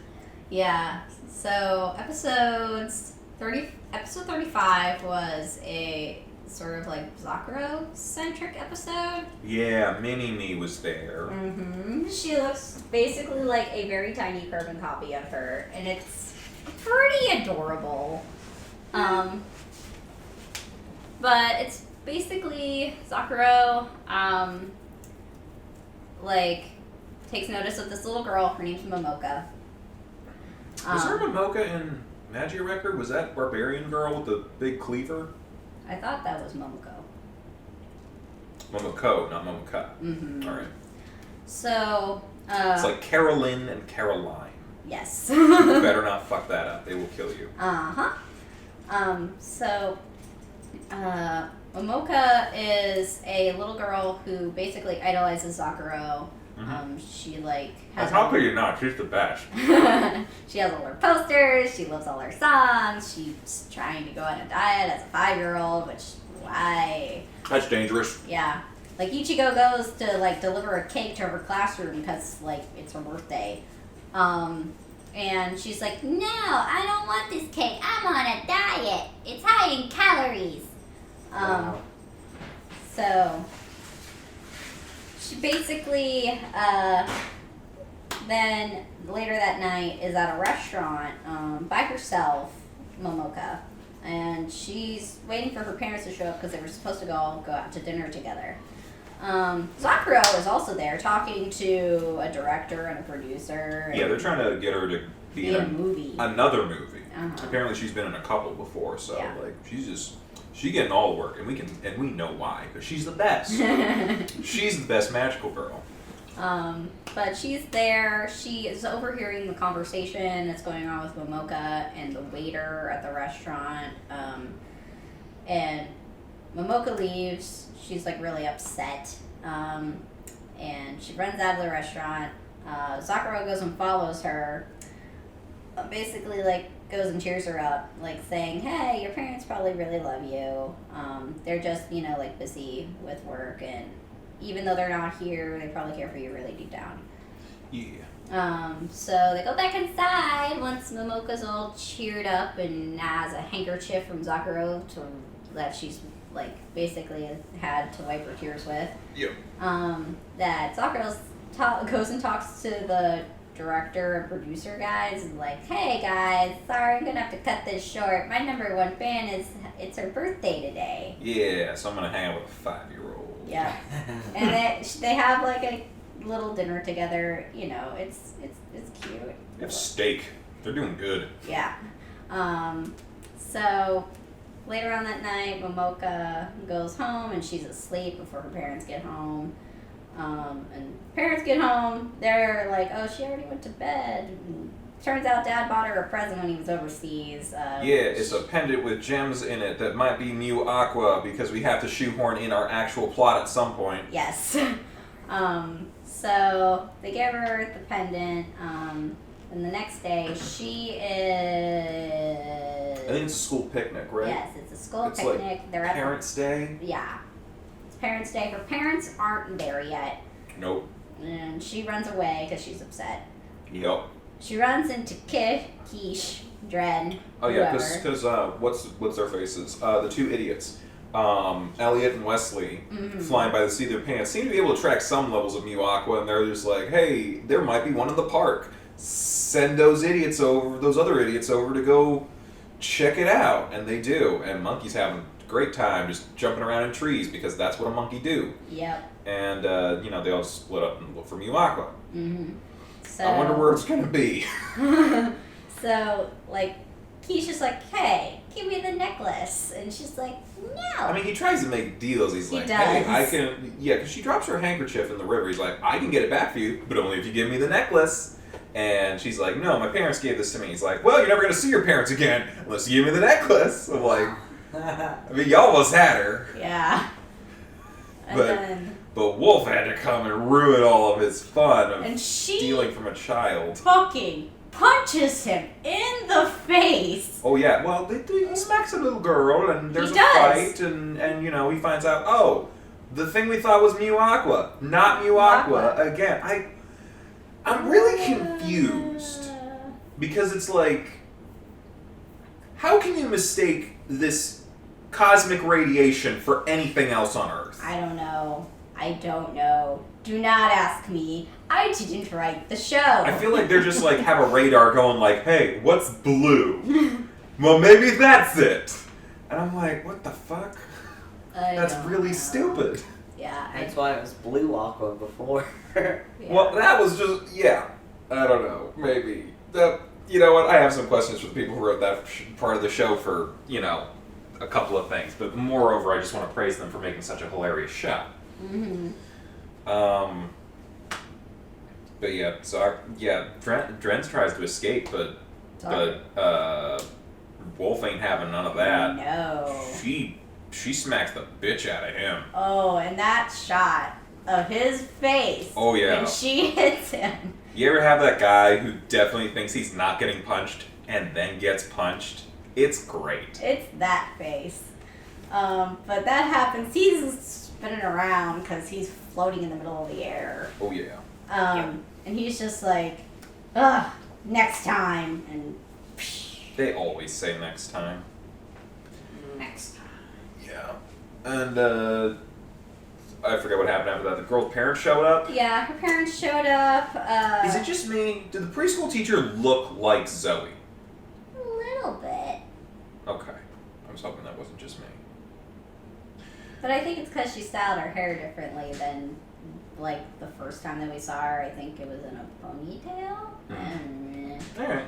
Speaker 3: Yeah. So, episode 35 was a sort of like Zakuro-centric episode.
Speaker 1: Yeah, Mini-Me was there.
Speaker 3: Mm-hmm. She looks basically like a very tiny carbon copy of her, and it's pretty adorable. But it's basically Zakuro, like, takes notice of this little girl. Her name's Momoka.
Speaker 1: Was there Momoka in Magia Record? Was that Barbarian Girl with the big cleaver?
Speaker 3: I thought that was Momoko.
Speaker 1: Momoko, not Momoka.
Speaker 3: Mm-hmm.
Speaker 1: Alright.
Speaker 3: So,
Speaker 1: it's like Carolyn and Caroline.
Speaker 3: yes.
Speaker 1: You better not fuck that up. They will kill you.
Speaker 3: Uh-huh. Momoka is a little girl who basically idolizes Zakuro.
Speaker 1: Mm-hmm.
Speaker 3: She, like, has...
Speaker 1: How could you not? She's the best.
Speaker 3: She has all her posters, she loves all her songs, she's trying to go on a diet as a 5-year-old, which, why?
Speaker 1: That's dangerous.
Speaker 3: Yeah. Like, Ichigo goes to, like, deliver a cake to her classroom because, like, it's her birthday. And she's like, no, I don't want this cake. I'm on a diet. It's high in calories.
Speaker 1: Wow.
Speaker 3: So, she basically, then later that night is at a restaurant by herself, Momoka. And she's waiting for her parents to show up because they were supposed to all go out to dinner together. Zakuro is also there talking to a director and a producer.
Speaker 1: Yeah, they're trying to get her to be
Speaker 3: in a
Speaker 1: in
Speaker 3: movie.
Speaker 1: another movie.
Speaker 3: Uh-huh.
Speaker 1: Apparently, she's been in a couple before, so
Speaker 3: Yeah.
Speaker 1: like she's getting all the work, and we know why, because she's the best. She's the best magical girl.
Speaker 3: But she's there. She is overhearing the conversation that's going on with Momoka and the waiter at the restaurant. And Momoka leaves. She's like really upset. And she runs out of the restaurant. Zakuro goes and follows her. Basically, like, goes and cheers her up, like saying, hey, your parents probably really love you. They're just, you know, like busy with work, and even though they're not here, they probably care for you really deep down.
Speaker 1: Yeah.
Speaker 3: So they go back inside once Momoka's all cheered up and has a handkerchief from Zakuro that she's, like, basically had to wipe her tears with.
Speaker 1: Yep.
Speaker 3: That Zakuro goes and talks to the director and producer guys and like, hey guys, sorry, I'm gonna have to cut this short. My number one fan it's her birthday today.
Speaker 1: Yeah, so I'm gonna hang out with a 5-year-old.
Speaker 3: Yeah. And they have like a little dinner together. You know, it's cute.
Speaker 1: They have steak. They're doing good.
Speaker 3: Yeah. So later on that night, Momoka goes home and she's asleep before her parents get home. And parents get home, they're like, oh, she already went to bed. And turns out Dad bought her a present when he was overseas.
Speaker 1: Yeah, it's a pendant with gems in it that might be Mew Aqua because we have to shoehorn in our actual plot at some point.
Speaker 3: Yes. So they give her the pendant, and the next day she is...
Speaker 1: I think it's a school picnic, right?
Speaker 3: Yes, it's a school
Speaker 1: It's
Speaker 3: picnic.
Speaker 1: like
Speaker 3: They're at
Speaker 1: Parents' Day?
Speaker 3: Yeah. It's Parents' Day. Her parents aren't there yet.
Speaker 1: Nope.
Speaker 3: And she runs away because she's upset.
Speaker 1: Yep.
Speaker 3: She runs into Kish, Dren,
Speaker 1: Oh yeah,
Speaker 3: whoever.
Speaker 1: because what's their faces? The two idiots, Elliot and Wesley, flying by the seat of their pants, seem to be able to track some levels of Mew Aqua, and they're just like, hey, there might be one in the park. Send those other idiots over to go check it out, and they do. And Monkey's having great time just jumping around in trees because that's what a monkey do.
Speaker 3: Yep.
Speaker 1: And they all split up and look for Mew Aqua.
Speaker 3: Mm-hmm. So
Speaker 1: I wonder where it's gonna be.
Speaker 3: So like he's just like, hey, give me the necklace, and she's like, no.
Speaker 1: I mean, he tries to make deals. He's
Speaker 3: He
Speaker 1: like,
Speaker 3: does.
Speaker 1: hey, I can, because she drops her handkerchief in the river. He's like, I can get it back for you, but only if you give me the necklace. And she's like, no, my parents gave this to me. He's like, well, you're never going to see your parents again unless you give me the necklace. I'm like, I mean, you almost had her.
Speaker 3: Yeah. And
Speaker 1: But-
Speaker 3: then
Speaker 1: But Wolf had to come and ruin all of his fun of
Speaker 3: and she
Speaker 1: stealing from a child.
Speaker 3: fucking punches him in the face.
Speaker 1: Oh, yeah. Well, he smacks a little girl, and there's
Speaker 3: He
Speaker 1: a
Speaker 3: does.
Speaker 1: fight, and he finds out, oh, the thing we thought was Mew Aqua, not Mew Aqua. Again, I'm really confused. Because it's like, how can you mistake this cosmic radiation for anything else on Earth?
Speaker 3: I don't know. Do not ask me. I didn't write the show.
Speaker 1: I feel like they're just like have a radar going like, hey, what's blue? Well, maybe that's it. And I'm like, what the fuck? That's really stupid.
Speaker 3: Yeah.
Speaker 2: That's why it was blue aqua before.
Speaker 3: Yeah.
Speaker 1: Well, that was just, yeah. I don't know. Maybe. You know what? I have some questions for the people who wrote that part of the show for, a couple of things. But moreover, I just want to praise them for making such a hilarious show.
Speaker 3: Mm-hmm.
Speaker 1: But yeah, so Drenz tries to escape, but Wolf ain't having none of that.
Speaker 3: No.
Speaker 1: She smacks the bitch out of him.
Speaker 3: Oh, and that shot of his face.
Speaker 1: Oh, yeah.
Speaker 3: When she hits him.
Speaker 1: You ever have that guy who definitely thinks he's not getting punched and then gets punched? It's great.
Speaker 3: It's that face. But that happens. He's spinning around because he's floating in the middle of the air.
Speaker 1: Oh yeah.
Speaker 3: And he's just like, ugh, next time. And
Speaker 1: They always say next time.
Speaker 3: next time.
Speaker 1: Yeah. And I forget what happened after that. The girl's parents showed up.
Speaker 3: Yeah, her parents showed up.
Speaker 1: Is it just me? Did the preschool teacher look like Zoe?
Speaker 3: A little bit.
Speaker 1: Okay. I was hoping that wasn't just me.
Speaker 3: But I think it's because she styled her hair differently than, like, the first time that we saw her. I think it was in a ponytail.
Speaker 1: Alright.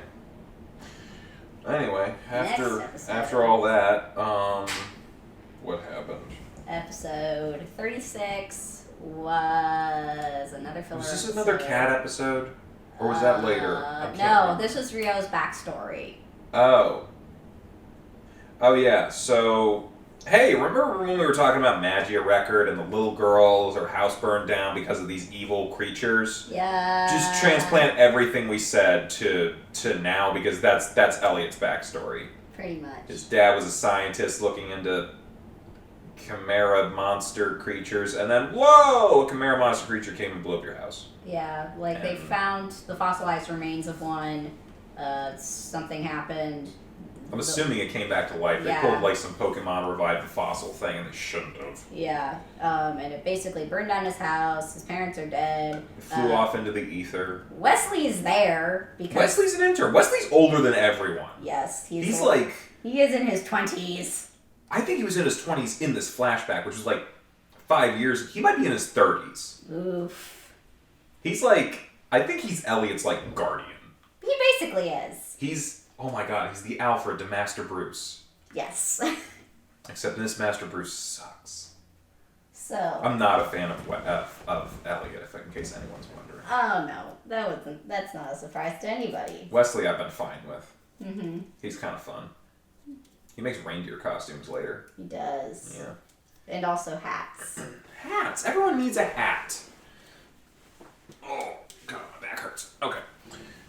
Speaker 1: Anyway,
Speaker 3: Next episode.
Speaker 1: after all that, what happened?
Speaker 3: Episode 36 was another filler.
Speaker 1: Was this
Speaker 3: episode.
Speaker 1: another cat episode? Or was that later? I can't
Speaker 3: No,
Speaker 1: remember.
Speaker 3: this was Rio's backstory.
Speaker 1: Oh. Oh yeah, so hey, remember when we were talking about Magia record and the little girls, her house burned down because of these evil creatures?
Speaker 3: Yeah.
Speaker 1: Just transplant everything we said to now because that's Elliot's backstory.
Speaker 3: Pretty much.
Speaker 1: His dad was a scientist looking into chimera monster creatures, and then whoa, a chimera monster creature came and blew up your house.
Speaker 3: Yeah, like they
Speaker 1: And-
Speaker 3: found the fossilized remains of one. Something happened.
Speaker 1: I'm assuming it came back to life. They
Speaker 3: Yeah.
Speaker 1: pulled like some Pokemon revived the fossil thing, and they shouldn't have.
Speaker 3: Yeah, and it basically burned down his house. His parents are dead.
Speaker 1: It flew off into the ether.
Speaker 3: Wesley is there because
Speaker 1: Wesley's an intern. Wesley's older than everyone.
Speaker 3: yes,
Speaker 1: He's
Speaker 3: old.
Speaker 1: like,
Speaker 3: He is in his 20s.
Speaker 1: I think he was in his 20s in this flashback, which was like 5 years. He might be in his 30s.
Speaker 3: Oof.
Speaker 1: He's like, I think he's Elliot's like guardian.
Speaker 3: He basically is.
Speaker 1: He's, oh my god, he's the Alfred to Master Bruce.
Speaker 3: Yes.
Speaker 1: Except this Master Bruce sucks.
Speaker 3: So.
Speaker 1: I'm not a fan of Elliot, in case anyone's wondering.
Speaker 3: Oh no, that's not a surprise to anybody.
Speaker 1: Wesley I've been fine with.
Speaker 3: Mm-hmm.
Speaker 1: He's kind of fun. He makes reindeer costumes later.
Speaker 3: He does.
Speaker 1: Yeah.
Speaker 3: And also hats.
Speaker 1: Hats. Everyone needs a hat. Oh, God, my back hurts. Okay.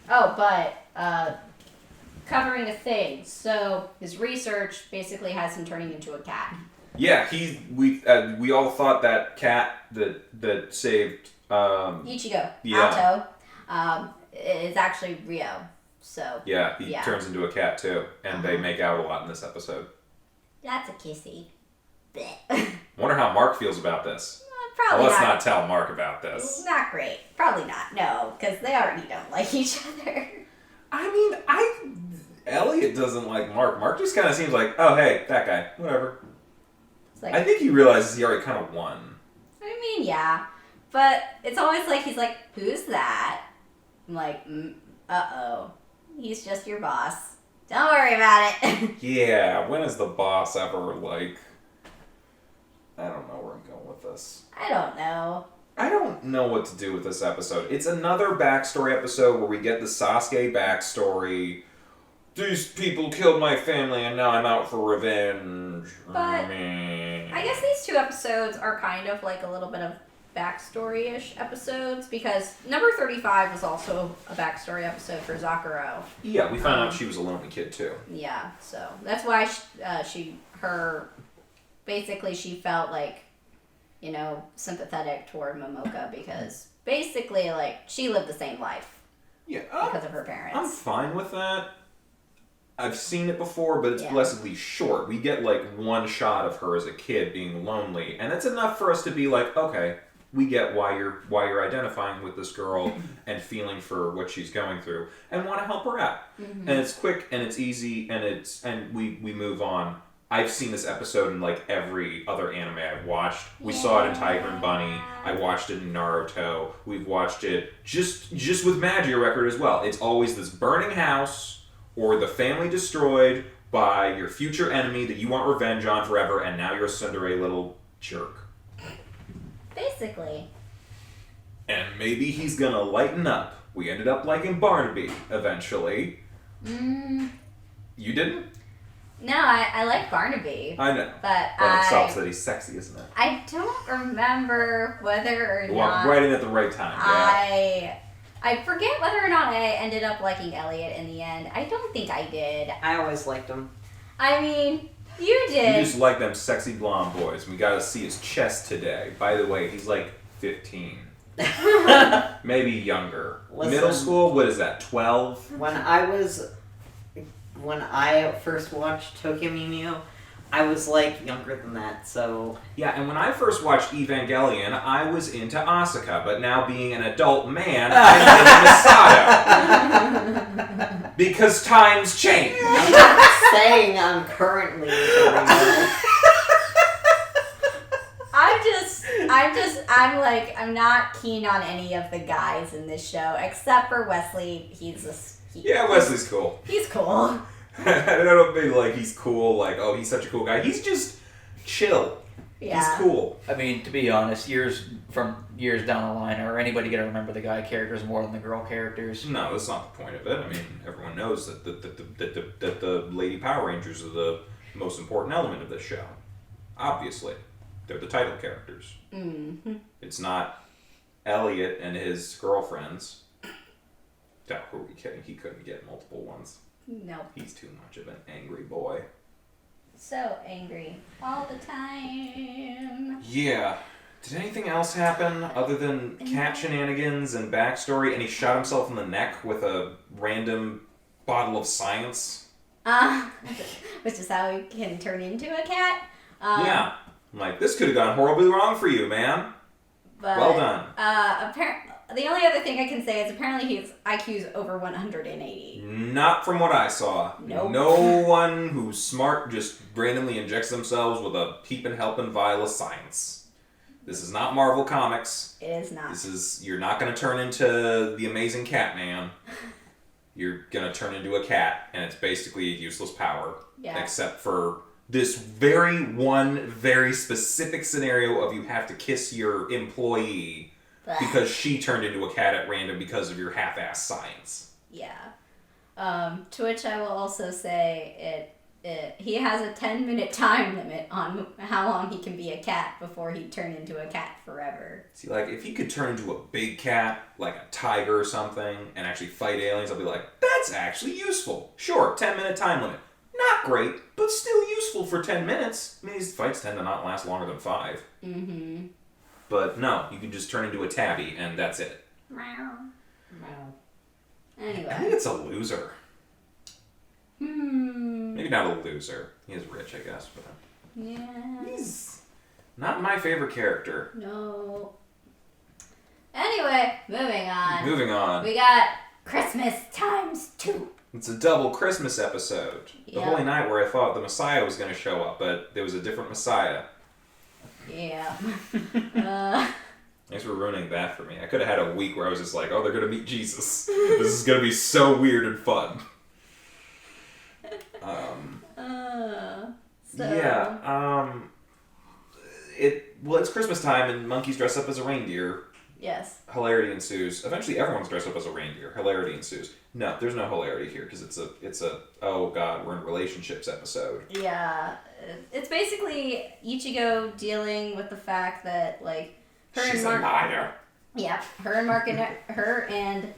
Speaker 3: Oh, but covering a thing. So his research basically has him turning into a cat.
Speaker 1: Yeah, we all thought that cat that saved
Speaker 3: Ichigo,
Speaker 1: yeah.
Speaker 3: Alto, is actually Rio. So
Speaker 1: yeah, he
Speaker 3: Yeah.
Speaker 1: turns into a cat too, and they make out a lot in this episode.
Speaker 3: that's a kissy. Blech.
Speaker 1: Wonder how Mark feels about this.
Speaker 3: Probably
Speaker 1: Well, let's
Speaker 3: not.
Speaker 1: not tell Mark about this.
Speaker 3: Not great. Probably not. No, because they already don't like each other.
Speaker 1: I mean, Elliot doesn't like Mark. Mark just kind of seems like, oh hey, that guy, whatever.
Speaker 3: It's like,
Speaker 1: I think he realizes he already kind of won.
Speaker 3: I mean, yeah. But it's always like, he's like, who's that? I'm like, uh-oh. He's just your boss. Don't worry about it.
Speaker 1: Yeah, when is the boss ever, like... I don't know where I'm going with this.
Speaker 3: I don't know.
Speaker 1: I don't know what to do with this episode. It's another backstory episode where we get the Sasuke backstory. These people killed my family and now I'm out for revenge.
Speaker 3: But I guess these 2 episodes are kind of like a little bit of backstory-ish episodes, because number 35 was also a backstory episode for Zakuro.
Speaker 1: Yeah, we found out she was a lonely kid too.
Speaker 3: Yeah, so that's why basically she felt like, you know, sympathetic toward Momoka, because basically, like, she lived the same life.
Speaker 1: Yeah,
Speaker 3: because of her parents.
Speaker 1: I'm fine with that. I've seen it before, but it's
Speaker 3: Yeah.
Speaker 1: blessedly short. We get like one shot of her as a kid being lonely, and it's enough for us to be like, okay, we get why you're identifying with this girl and feeling for what she's going through and want to help her out.
Speaker 3: Mm-hmm.
Speaker 1: And it's quick and it's easy and we move on. I've seen this episode in like every other anime I've watched. We saw it in Tiger and Bunny. I watched it in Naruto. We've watched it just with Magia record as well. It's always this burning house or the family destroyed by your future enemy that you want revenge on forever, and now you're a tsundere little jerk.
Speaker 3: Basically.
Speaker 1: And maybe he's gonna lighten up. We ended up liking Barnaby eventually. You didn't?
Speaker 3: No, I like Barnaby.
Speaker 1: I know.
Speaker 3: But
Speaker 1: Well, it sucks that he's sexy, isn't it?
Speaker 3: I don't remember whether or
Speaker 1: Walked
Speaker 3: not
Speaker 1: right in at the right time. Yeah.
Speaker 3: I forget whether or not I ended up liking Elliot in the end. I don't think I did.
Speaker 2: I always liked him.
Speaker 3: I mean, you
Speaker 1: You
Speaker 3: did.
Speaker 1: just like them sexy blonde boys. We gotta see his chest today. By the way, he's like 15. Maybe younger.
Speaker 2: Listen.
Speaker 1: Middle school? What is that, 12?
Speaker 2: When I first watched Tokyo Mew Mew, I was like younger than that, so
Speaker 1: Yeah, and when I first watched Evangelion, I was into Asuka, but now being an adult man, I'm into Masato. Because times change.
Speaker 2: I'm not saying I'm currently into Ringo.
Speaker 3: I'm not keen on any of the guys in this show, except for Wesley.
Speaker 1: Yeah, Wesley's cool.
Speaker 3: He's cool.
Speaker 1: I don't think like he's cool, like, oh, he's such a cool guy. He's just chill.
Speaker 3: Yeah.
Speaker 1: He's cool.
Speaker 4: I mean, to be honest, years down the line, are anybody gonna remember the guy characters more than the girl characters?
Speaker 1: No, that's not the point of it. I mean, everyone knows that the Lady Power Rangers are the most important element of this show. Obviously. They're the title characters.
Speaker 3: Mm-hmm.
Speaker 1: It's not Elliot and his girlfriends. No, who are we kidding? He couldn't get multiple ones.
Speaker 3: No.
Speaker 1: He's too much of an angry boy.
Speaker 3: So angry all the time.
Speaker 1: Yeah. Did anything else happen other than cat shenanigans and backstory? And he shot himself in the neck with a random bottle of science?
Speaker 3: Which is how he can turn into a cat.
Speaker 1: Yeah. I'm like, this could have gone horribly wrong for you, man.
Speaker 3: But,
Speaker 1: Well done.
Speaker 3: The only other thing I can say is apparently his IQ is over 180.
Speaker 1: Not from what I saw.
Speaker 3: Nope.
Speaker 1: No one who's smart just randomly injects themselves with a peeping helping vial of science. This is not Marvel Comics.
Speaker 3: It is not.
Speaker 1: You're not going to turn into the Amazing Catman. You're going to turn into a cat, and it's basically a useless power.
Speaker 3: Yeah.
Speaker 1: Except for this very specific scenario of you have to kiss your employee because she turned into a cat at random because of your half-ass science.
Speaker 3: Yeah. To which I will also say he has a 10-minute time limit on how long he can be a cat before he turn into a cat forever.
Speaker 1: See, like, if he could turn into a big cat, like a tiger or something, and actually fight aliens, I'll be like, that's actually useful. Sure, 10-minute time limit. Not great, but still useful for 10 minutes. I mean, these fights tend to not last longer than 5.
Speaker 3: Mm-hmm.
Speaker 1: But no, you can just turn into a tabby, and that's it.
Speaker 3: Meow.
Speaker 2: Wow.
Speaker 1: I think
Speaker 3: Anyway.
Speaker 1: it's a loser. Maybe not a loser. He is rich, I guess, but
Speaker 3: Yeah.
Speaker 1: he's not my favorite character.
Speaker 3: No. Anyway, moving on.
Speaker 1: Moving on.
Speaker 3: We got Christmas times 2.
Speaker 1: It's a double Christmas episode. The
Speaker 3: Yeah.
Speaker 1: Holy Night where I thought the Messiah was going to show up, but there was a different Messiah.
Speaker 3: Yeah.
Speaker 1: Thanks for ruining that for me. I could have had a week where I was just like, oh, they're gonna meet Jesus. This is gonna be so weird and fun. It's Christmas time and monkeys dress up as a reindeer.
Speaker 3: Yes.
Speaker 1: Hilarity ensues. Eventually, everyone's dressed up as a reindeer. Hilarity ensues. No, there's no hilarity here because it's a oh god, we're in relationships episode.
Speaker 3: Yeah, it's basically Ichigo dealing with the fact that like
Speaker 1: She's a liar.
Speaker 3: Yeah, her and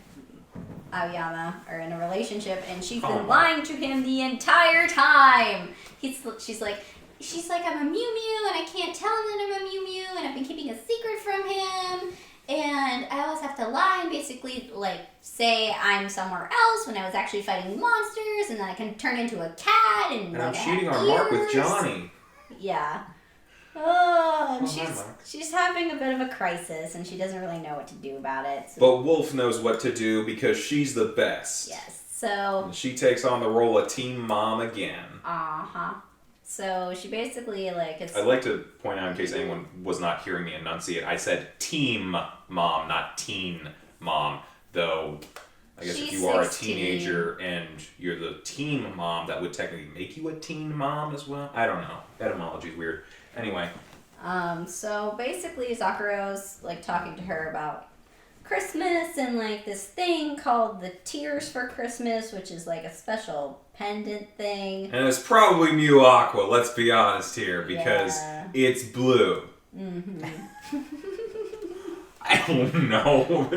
Speaker 3: Aoyama are in a relationship, and she's been lying to him the entire time. She's like, I'm a Mew Mew, and I can't tell him that I'm a Mew Mew, and I've been keeping a secret from him, and I always have to lie and basically, like, say I'm somewhere else when I was actually fighting monsters, and then I can turn into a cat, and like,
Speaker 1: I'm cheating on Mark with Johnny.
Speaker 3: Yeah. Oh, and
Speaker 1: Mark.
Speaker 3: she's having a bit of a crisis, and she doesn't really know what to do about it. So.
Speaker 1: But Wolf knows what to do because she's the best.
Speaker 3: Yes, so...
Speaker 1: And she takes on the role of Team Mom again.
Speaker 3: Uh-huh. So she basically, like, it's...
Speaker 1: I'd like to point out, in case anyone was not hearing me enunciate, I said Team Mom, not Teen Mom. Though, I guess if you are
Speaker 3: 16.
Speaker 1: a teenager and you're the teen mom, that would technically make you a teen mom as well. I don't know. Etymology's weird. Anyway.
Speaker 3: So basically Zakuro's, like, talking to her about Christmas and, like, this thing called the Tears for Christmas, which is, like, a special pendant thing.
Speaker 1: And it's probably Mew Aqua, let's be honest here, because it's blue.
Speaker 3: Mm-hmm.
Speaker 1: I don't know.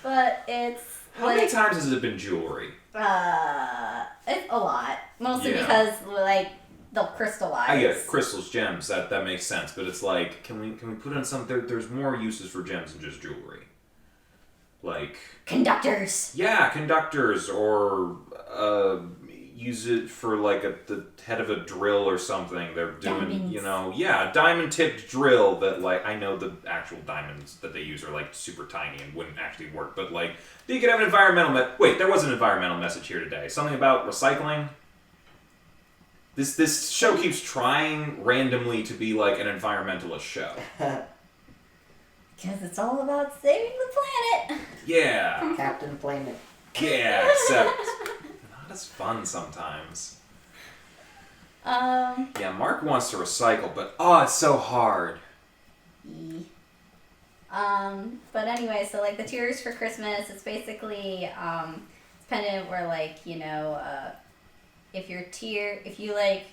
Speaker 3: But it's,
Speaker 1: How many times has it been jewelry?
Speaker 3: It's a lot. Mostly because, like, they'll crystallize.
Speaker 1: I get it. Crystals, gems, that makes sense. But it's like, can we put in some... There's more uses for gems than just jewelry. Like...
Speaker 3: Conductors!
Speaker 1: Yeah, conductors, or use it for, like, the head of a drill or something. They're doing,
Speaker 3: Diamonds.
Speaker 1: a diamond-tipped drill that, like, I know the actual diamonds that they use are, like, super tiny and wouldn't actually work. But, like, you could have an environmental... Wait, there was an environmental message here today. Something about recycling? This show keeps trying randomly to be like an environmentalist show.
Speaker 3: Because it's all about saving the planet.
Speaker 1: Yeah.
Speaker 2: Captain Planet.
Speaker 1: Yeah, except not as fun sometimes. Yeah, Mark wants to recycle, but it's so hard.
Speaker 3: But anyway, so like the Tears for Christmas, it's basically it's pendant where like, if you like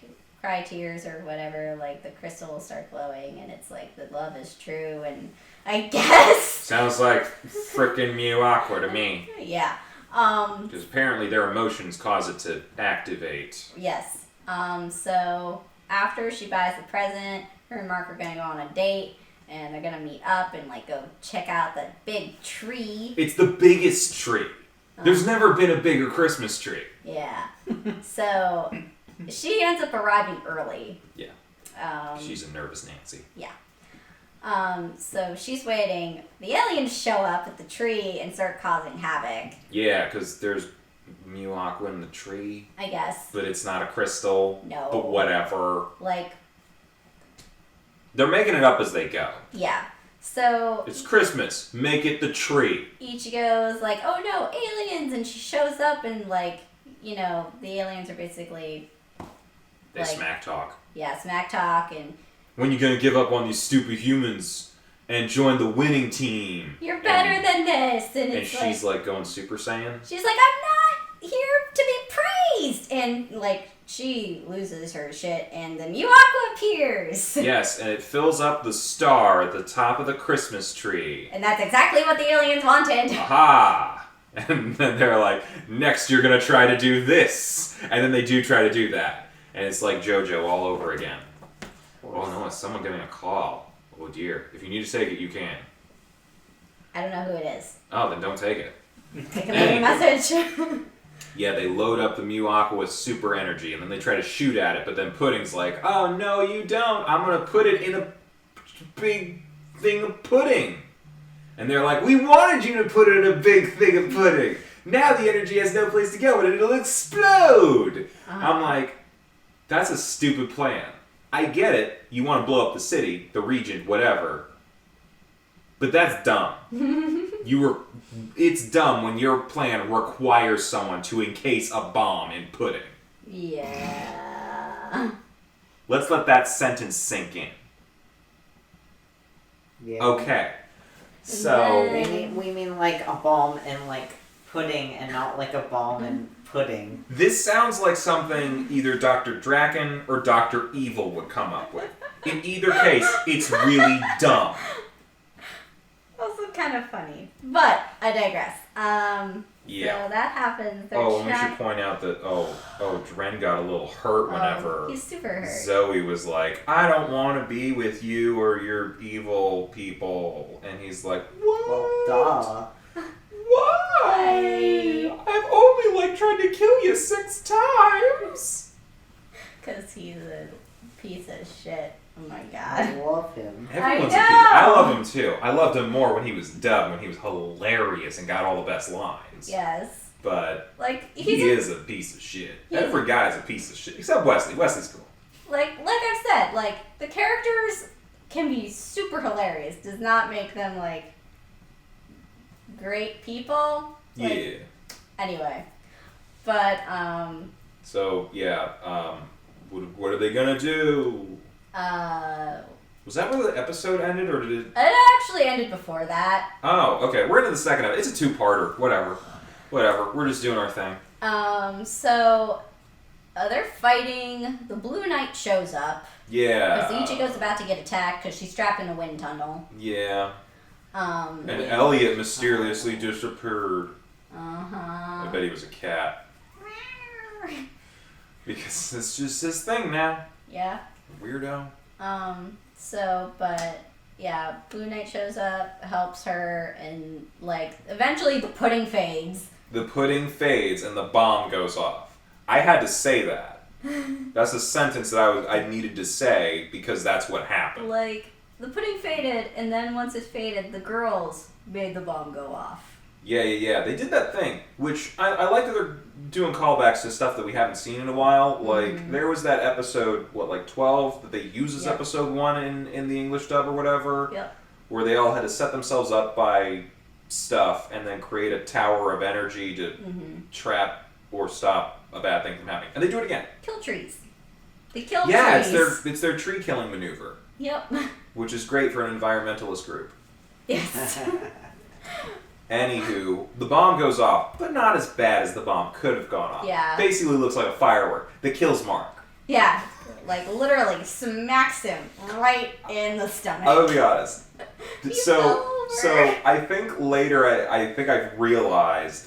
Speaker 3: cry tears or whatever, like the crystal will start glowing and it's like the love is true, and I guess
Speaker 1: sounds like frickin' Mew Aqua to me.
Speaker 3: Yeah.
Speaker 1: Because apparently their emotions cause it to activate.
Speaker 3: Yes. So after she buys the present, her and Mark are gonna go on a date, and they're gonna meet up and like go check out the big tree.
Speaker 1: It's the biggest tree. There's never been a bigger Christmas tree.
Speaker 3: Yeah. So she ends up arriving early.
Speaker 1: Yeah. She's a nervous Nancy.
Speaker 3: Yeah. So she's waiting. The aliens show up at the tree and start causing havoc.
Speaker 1: Yeah, because there's Mew Aqua in the tree.
Speaker 3: I guess.
Speaker 1: But it's not a crystal.
Speaker 3: No.
Speaker 1: But whatever.
Speaker 3: Like.
Speaker 1: They're making it up as they go.
Speaker 3: Yeah. So...
Speaker 1: It's Christmas. Make it the tree.
Speaker 3: Ichigo's like, oh no, aliens! And she shows up and like, the aliens are basically...
Speaker 1: They smack talk.
Speaker 3: Yeah, smack talk and...
Speaker 1: When you gonna give up on these stupid humans and join the winning team?
Speaker 3: You're better than this! And
Speaker 1: she's like going Super Saiyan?
Speaker 3: She's like, I'm not here to be praised! And like, she loses her shit and the Mew Aqua appears!
Speaker 1: Yes, and it fills up the star at the top of the Christmas tree.
Speaker 3: And that's exactly what the aliens wanted!
Speaker 1: Aha! And then they're like, next you're gonna try to do this! And then they do try to do that. And it's like JoJo all over again. Oh no, it's someone getting a call. Oh dear. If you need to take it, you can.
Speaker 3: I don't know who it is.
Speaker 1: Oh, then don't take it.
Speaker 3: They can leave a message.
Speaker 1: Yeah, they load up the Mew Aqua with super energy, and then they try to shoot at it, but then Pudding's like, oh no, you don't. I'm gonna put it in a big thing of pudding. And they're like, we wanted you to put it in a big thing of pudding. Now the energy has no place to go, and it'll explode. I'm like, that's a stupid plan. I get it. You want to blow up the city, the region, whatever. But that's dumb. It's dumb when your plan requires someone to encase a bomb in pudding.
Speaker 3: Yeah.
Speaker 1: Let's let that sentence sink in.
Speaker 2: Yeah.
Speaker 1: Okay. So...
Speaker 2: We mean like a bomb and like pudding and not like a bomb and pudding.
Speaker 1: This sounds like something either Dr. Draken or Dr. Evil would come up with. In either case, it's really dumb.
Speaker 3: Also kind of funny. But I digress.
Speaker 1: Yeah.
Speaker 3: So that happens. They're
Speaker 1: Oh, and we should point out that, Dren got a little hurt whenever
Speaker 3: he's super hurt.
Speaker 1: Zoe was like, I don't want to be with you or your evil people. And he's like, what?
Speaker 2: Well, duh.
Speaker 1: Why? I've only, tried to kill you 6 times.
Speaker 3: Because he's a piece of shit. Oh my
Speaker 2: I
Speaker 3: god.
Speaker 2: love him.
Speaker 1: Everyone's
Speaker 3: I
Speaker 1: a piece.
Speaker 3: know.
Speaker 1: I love him too. I loved him more when he was dubbed, when he was hilarious and got all the best lines.
Speaker 3: Yes.
Speaker 1: But
Speaker 3: He
Speaker 1: he is a piece of shit. Every guy's a piece of shit. Except Wesley. Wesley's cool.
Speaker 3: Like I've said, the characters can be super hilarious. Does not make them, great people.
Speaker 1: Yeah.
Speaker 3: Anyway. But,
Speaker 1: So, yeah. What are they gonna do? Was that where the episode ended, or did it...
Speaker 3: It actually ended before that.
Speaker 1: Oh, okay. We're into the second episode. It's a 2-parter. Whatever. We're just doing our thing.
Speaker 3: So they're fighting. The Blue Knight shows up.
Speaker 1: Yeah.
Speaker 3: Because Ichigo's about to get attacked because she's trapped in a wind tunnel.
Speaker 1: Yeah. And Elliot mysteriously disappeared.
Speaker 3: Uh-huh.
Speaker 1: I bet he was a cat. Because it's just his thing now.
Speaker 3: Yeah.
Speaker 1: Weirdo.
Speaker 3: But yeah, Blue Knight shows up, helps her, and eventually the pudding fades.
Speaker 1: The pudding fades and the bomb goes off. I had to say that. That's a sentence that I needed to say because that's what happened.
Speaker 3: The pudding faded, and then once it faded, the girls made the bomb go off.
Speaker 1: Yeah. They did that thing, which I like that they're doing callbacks to stuff that we haven't seen in a while. There was that episode, 12, that they use as episode 1 in the English dub or whatever.
Speaker 3: Yep.
Speaker 1: Where they all had to set themselves up by stuff and then create a tower of energy to trap or stop a bad thing from happening. And they do it again.
Speaker 3: Kill trees. They kill trees.
Speaker 1: Yeah, it's their tree killing maneuver.
Speaker 3: Yep.
Speaker 1: Which is great for an environmentalist group.
Speaker 3: Yes.
Speaker 1: Anywho, the bomb goes off, but not as bad as the bomb could have gone off.
Speaker 3: Yeah.
Speaker 1: Basically looks like a firework that kills Mark.
Speaker 3: Yeah. Literally smacks him right in the stomach.
Speaker 1: I'll be honest.
Speaker 3: He's
Speaker 1: So
Speaker 3: over.
Speaker 1: I think later I think I've realized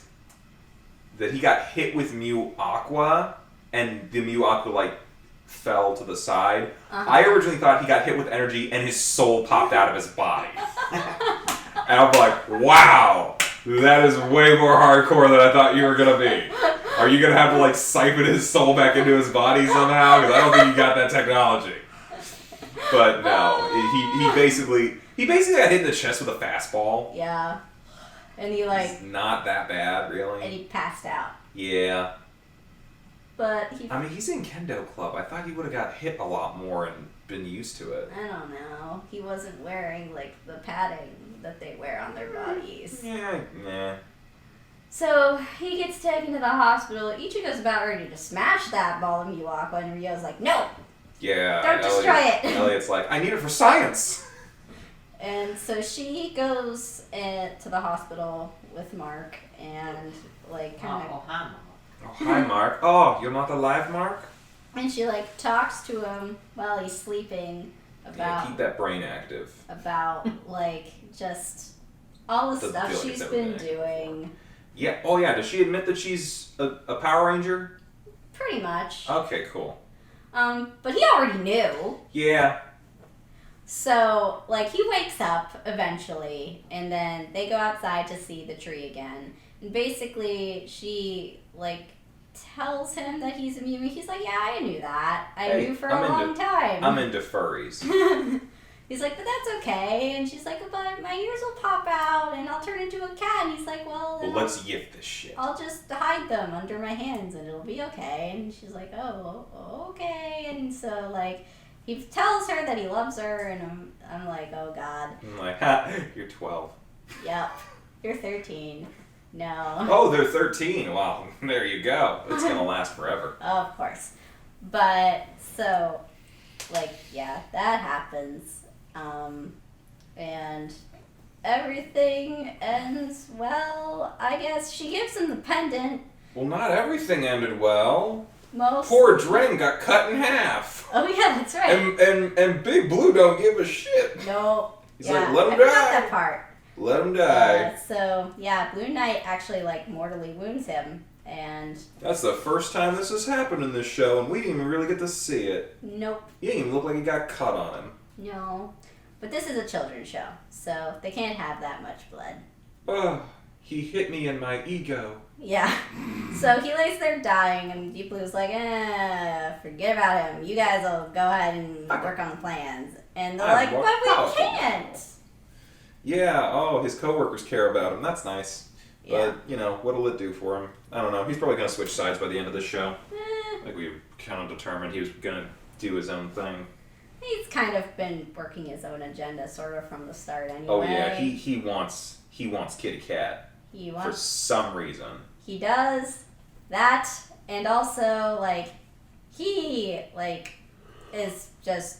Speaker 1: that he got hit with Mew Aqua and the Mew Aqua fell to the side.
Speaker 3: Uh-huh.
Speaker 1: I originally thought he got hit with energy and his soul popped out of his body. And I'm like, wow, that is way more hardcore than I thought you were going to be. Are you going to have to siphon his soul back into his body somehow? Because I don't think you got that technology. But no, he basically got hit in the chest with a fastball.
Speaker 3: Yeah. And he
Speaker 1: It's not that bad, really.
Speaker 3: and he passed out.
Speaker 1: Yeah.
Speaker 3: But
Speaker 1: he's in Kendo Club. I thought he would have got hit a lot more and been used to it.
Speaker 3: I don't know. He wasn't wearing the padding that they wear on their bodies.
Speaker 1: Yeah, nah.
Speaker 3: So he gets taken to the hospital. Ichigo's about ready to smash that ball of Mew Aqua, and Ryo's like, no!
Speaker 1: Yeah.
Speaker 3: Don't destroy it!
Speaker 1: Elliot's like, I need it for science!
Speaker 3: And so she goes to the hospital with Mark and kind of
Speaker 2: Oh, hi, Mom.
Speaker 1: Oh, hi, Mark. Oh, you're not alive, Mark?
Speaker 3: and she talks to him while he's sleeping
Speaker 1: Yeah, keep that brain active.
Speaker 3: about just all the
Speaker 1: Doesn't
Speaker 3: stuff
Speaker 1: feel like
Speaker 3: she's
Speaker 1: it's ever
Speaker 3: been
Speaker 1: been
Speaker 3: doing.
Speaker 1: Yeah. Oh, yeah. Does she admit that she's a Power Ranger?
Speaker 3: Pretty much.
Speaker 1: Okay, cool.
Speaker 3: But he already knew.
Speaker 1: Yeah.
Speaker 3: So, he wakes up eventually, and then they go outside to see the tree again. And basically, she, tells him that he's a Mew Mew. He's like, yeah, I knew that. I knew for a long time.
Speaker 1: I'm into furries.
Speaker 3: He's like, but that's okay. And she's like, but my ears will pop out, and I'll turn into a cat. And he's like, well,
Speaker 1: Well, let's yiff this shit.
Speaker 3: I'll just hide them under my hands, and it'll be okay. And she's like, oh, okay. And so, he tells her that he loves her, and I'm like, oh god.
Speaker 1: I'm like, ha, you're 12.
Speaker 3: Yep. You're 13. No.
Speaker 1: Oh, they're 13. Wow, there you go. It's gonna last forever.
Speaker 3: Of course. But, so, like, yeah, that happens. And everything ends well. I guess she gives him the pendant.
Speaker 1: Well, not everything ended well.
Speaker 3: Most.
Speaker 1: Poor Dren got cut in half.
Speaker 3: Oh, yeah, that's right.
Speaker 1: And Big Blue don't give a shit.
Speaker 3: No.
Speaker 1: He's
Speaker 3: yeah,
Speaker 1: like, let him
Speaker 3: I forgot
Speaker 1: die.
Speaker 3: that part.
Speaker 1: Let him die.
Speaker 3: So, yeah, Blue Knight actually, like, mortally wounds him. And
Speaker 1: That's the first time this has happened in this show, and we didn't even really get to see it.
Speaker 3: nope.
Speaker 1: He didn't even look like he got cut on him.
Speaker 3: No. But this is a children's show, so they can't have that much blood.
Speaker 1: Ugh, he hit me in my ego.
Speaker 3: Yeah. So he lays there dying, and Deep Blue's like, forget about him. You guys will go ahead and work on the plans. And they're like, but we can't.
Speaker 1: Yeah, oh, his coworkers care about him. That's nice.
Speaker 3: Yeah.
Speaker 1: But, you know, what'll it do for him? I don't know. He's probably going to switch sides by the end of this show.
Speaker 3: Eh,
Speaker 1: Like, we kind of determined he was going to do his own thing.
Speaker 3: he's kind of been working his own agenda, sort of, from the start anyway.
Speaker 1: Oh, yeah, he wants Kitty Cat
Speaker 3: He
Speaker 1: for
Speaker 3: wants...
Speaker 1: some reason.
Speaker 3: He does that, and also, like, he, like, is just...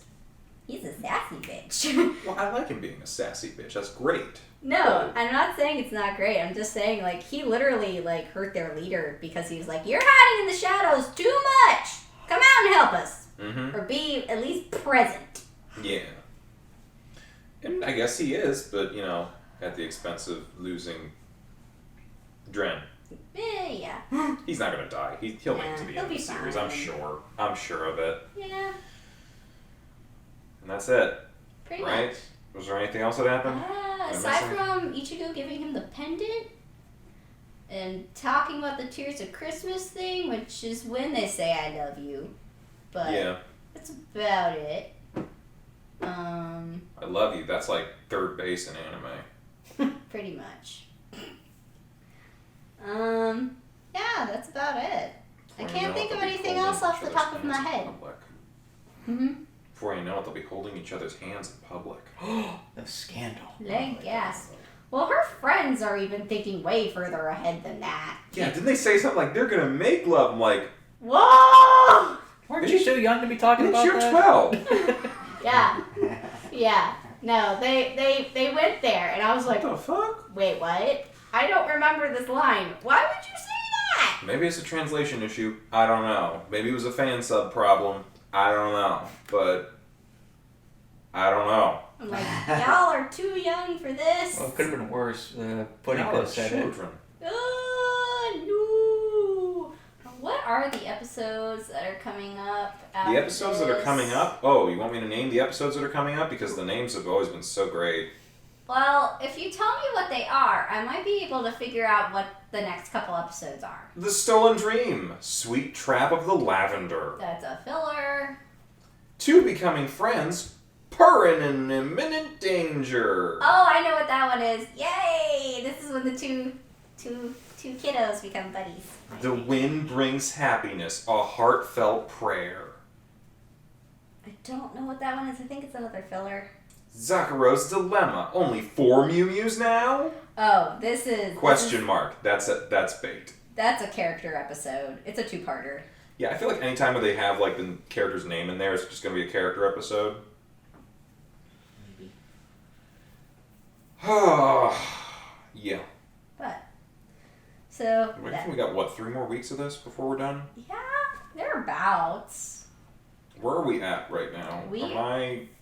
Speaker 3: He's a sassy bitch.
Speaker 1: Well, I like him being a sassy bitch. That's great.
Speaker 3: No, I'm not saying it's not great. I'm just saying, like, he literally, like, hurt their leader because he was like, you're hiding in the shadows too much! Come out and help us!
Speaker 1: Mm-hmm.
Speaker 3: Or be at least present.
Speaker 1: Yeah. And I guess he is, but, you know, at the expense of losing Dren.
Speaker 3: Yeah.
Speaker 1: He's not going to die. He'll make it to the
Speaker 3: he'll
Speaker 1: end of
Speaker 3: be
Speaker 1: the series,
Speaker 3: fine.
Speaker 1: I'm sure. I'm sure of it.
Speaker 3: Yeah,
Speaker 1: And that's it,
Speaker 3: pretty
Speaker 1: right?
Speaker 3: much.
Speaker 1: Was there anything else that happened?
Speaker 3: Aside
Speaker 1: missing?
Speaker 3: from Ichigo giving him the pendant and talking about the Tears of Christmas thing, which is when they say I love you. But
Speaker 1: Yeah.
Speaker 3: that's about it.
Speaker 1: I love you. That's like third base in anime.
Speaker 3: Pretty much. Yeah, that's about it. I can't think of anything else off the top of my head. Mm-hmm.
Speaker 1: Before you know it, they'll be holding each other's hands in public.
Speaker 4: The scandal.
Speaker 3: Leg gas. Well, her friends are even thinking way further ahead than that.
Speaker 1: Yeah, didn't they say something like they're gonna make love? I'm like,
Speaker 3: Whoa!
Speaker 4: Weren't you too young to be talking
Speaker 1: bitch,
Speaker 4: about
Speaker 1: you're
Speaker 4: that?
Speaker 1: 12.
Speaker 3: Yeah. Yeah. No, they went there, and I was like,
Speaker 1: What the fuck?
Speaker 3: wait, what? I don't remember this line. Why would you say that?
Speaker 1: Maybe it's a translation issue. I don't know. Maybe it was a fan sub problem. I don't know. But I don't know.
Speaker 3: I'm like, y'all are too young for this.
Speaker 4: Well, it could have been worse. Pudding
Speaker 1: Y'all
Speaker 4: could
Speaker 1: are
Speaker 4: have said it.
Speaker 1: children.
Speaker 3: No. What are the episodes that are coming up?
Speaker 1: The episodes that are coming up. Oh, you want me to name the episodes that are coming up? Because the names have always been so great.
Speaker 3: Well, if you tell me what they are, I might be able to figure out what the next couple episodes are.
Speaker 1: The Stolen Dream. Sweet Trap of the Lavender.
Speaker 3: That's a filler.
Speaker 1: Two Becoming Friends. Per in Imminent Danger.
Speaker 3: Oh, I know what that one is. Yay! This is when the two kiddos become buddies.
Speaker 1: The Wind Brings Happiness. A Heartfelt Prayer.
Speaker 3: I don't know what that one is. I think it's another filler.
Speaker 1: Zakaro's Dilemma. Only 4 Mew Mews now?
Speaker 3: Oh, this is...
Speaker 1: Question mark. That's bait.
Speaker 3: That's a character episode. It's a two-parter.
Speaker 1: Yeah, I feel like anytime where they have like the character's name in there, it's just going to be a character episode.
Speaker 3: Maybe.
Speaker 1: Yeah.
Speaker 3: But, so...
Speaker 1: I think we got, what, 3 more weeks of this before we're done?
Speaker 3: Yeah, thereabouts.
Speaker 1: Where are we at right now?
Speaker 3: We-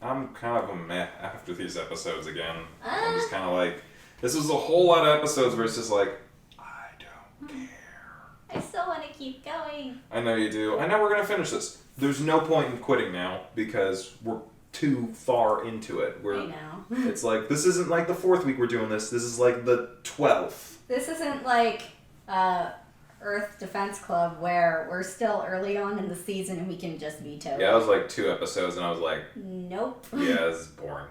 Speaker 1: I'm kind of a meh after these episodes again. I'm
Speaker 3: Uh.
Speaker 1: just kind of like, this was a whole lot of episodes where it's just like, I don't care.
Speaker 3: I still want to keep going.
Speaker 1: I know you do. I know we're going to finish this. There's no point in quitting now because we're too far into it.
Speaker 3: I know.
Speaker 1: It's like, this isn't like the 4th week we're doing this. This is like the 12th.
Speaker 3: This isn't like Earth Defense Club where we're still early on in the season and we can just veto.
Speaker 1: Yeah, it was like 2 episodes and I was like,
Speaker 3: Nope.
Speaker 1: yeah, this is boring.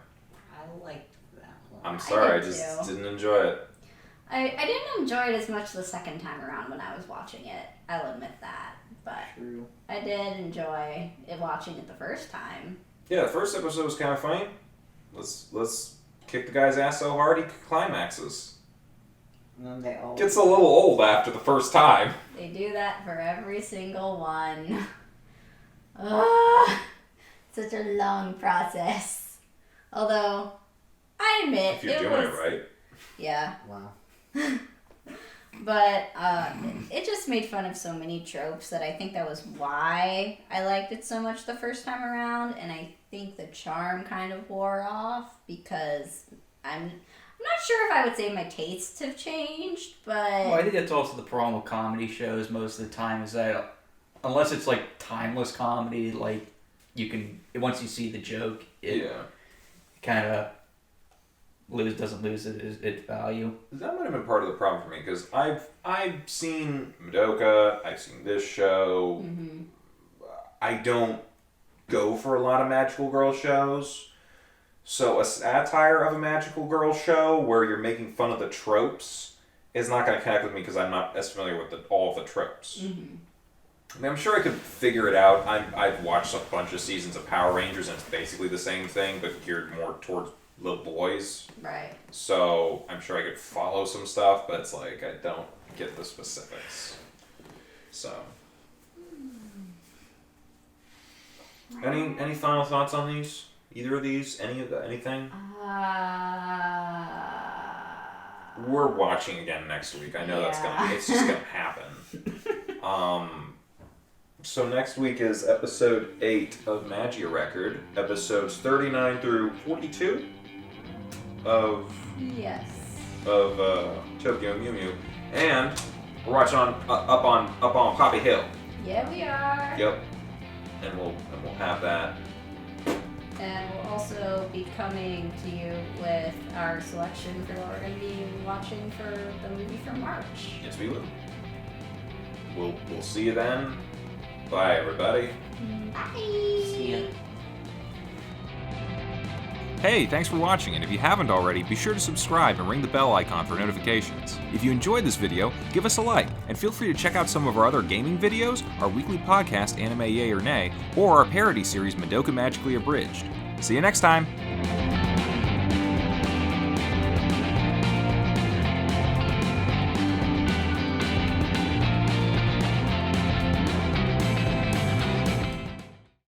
Speaker 2: I liked that one.
Speaker 1: I'm sorry, I
Speaker 3: did
Speaker 1: just
Speaker 3: too.
Speaker 1: didn't enjoy it.
Speaker 3: I didn't enjoy it as much the second time around when I was watching it. I'll admit that. But
Speaker 4: True.
Speaker 3: I did enjoy it watching it the first time.
Speaker 1: Yeah, the first episode was kind of funny. Let's kick the guy's ass so hard he climaxes.
Speaker 2: And then they all.
Speaker 1: Gets a little old after the first time.
Speaker 3: They do that for every single one. Ugh, such a long process. Although, I admit
Speaker 1: If you're
Speaker 3: it
Speaker 1: doing
Speaker 3: was.
Speaker 1: it right.
Speaker 3: Yeah.
Speaker 2: Wow.
Speaker 3: But it just made fun of so many tropes that I think that was why I liked it so much the first time around, and I think the charm kind of wore off because I'm not sure if I would say my tastes have changed, but
Speaker 4: Well, I think that's also the problem with comedy shows most of the time is that unless it's like timeless comedy, like you can once you see the joke, it kind of doesn't lose its value.
Speaker 1: That might have been part of the problem for me because I've seen Madoka, I've seen this show.
Speaker 3: Mhm.
Speaker 1: I don't go for a lot of magical girl shows, so a satire of a magical girl show where you're making fun of the tropes is not going to connect with me because I'm not as familiar with all of the tropes.
Speaker 3: Mhm.
Speaker 1: I mean, I'm sure I could figure it out. I've watched a bunch of seasons of Power Rangers and it's basically the same thing but geared more towards little boys.
Speaker 3: Right.
Speaker 1: So I'm sure I could follow some stuff, but it's like I don't get the specifics. So, any final thoughts on these? Either of these? Anything? We're watching again next week. I know it's just gonna happen. So next week is episode 8 of Magia Record, episodes 39 through 42 of Tokyo Mew Mew, and we're watching up on Poppy Hill.
Speaker 3: Yeah, we are.
Speaker 1: Yep, and we'll have that.
Speaker 3: And we'll also be coming to you with our selection for what we're going to be watching for the movie for March.
Speaker 1: Yes, we will. We'll see you then. Bye, everybody.
Speaker 3: Bye.
Speaker 2: See ya.
Speaker 1: Hey, thanks for watching, and if you haven't already, be sure to subscribe and ring the bell icon for notifications. If you enjoyed this video, give us a like, and feel free to check out some of our other gaming videos, our weekly podcast, Anime Yay or Nay, or our parody series, Madoka Magically Abridged. See you next time!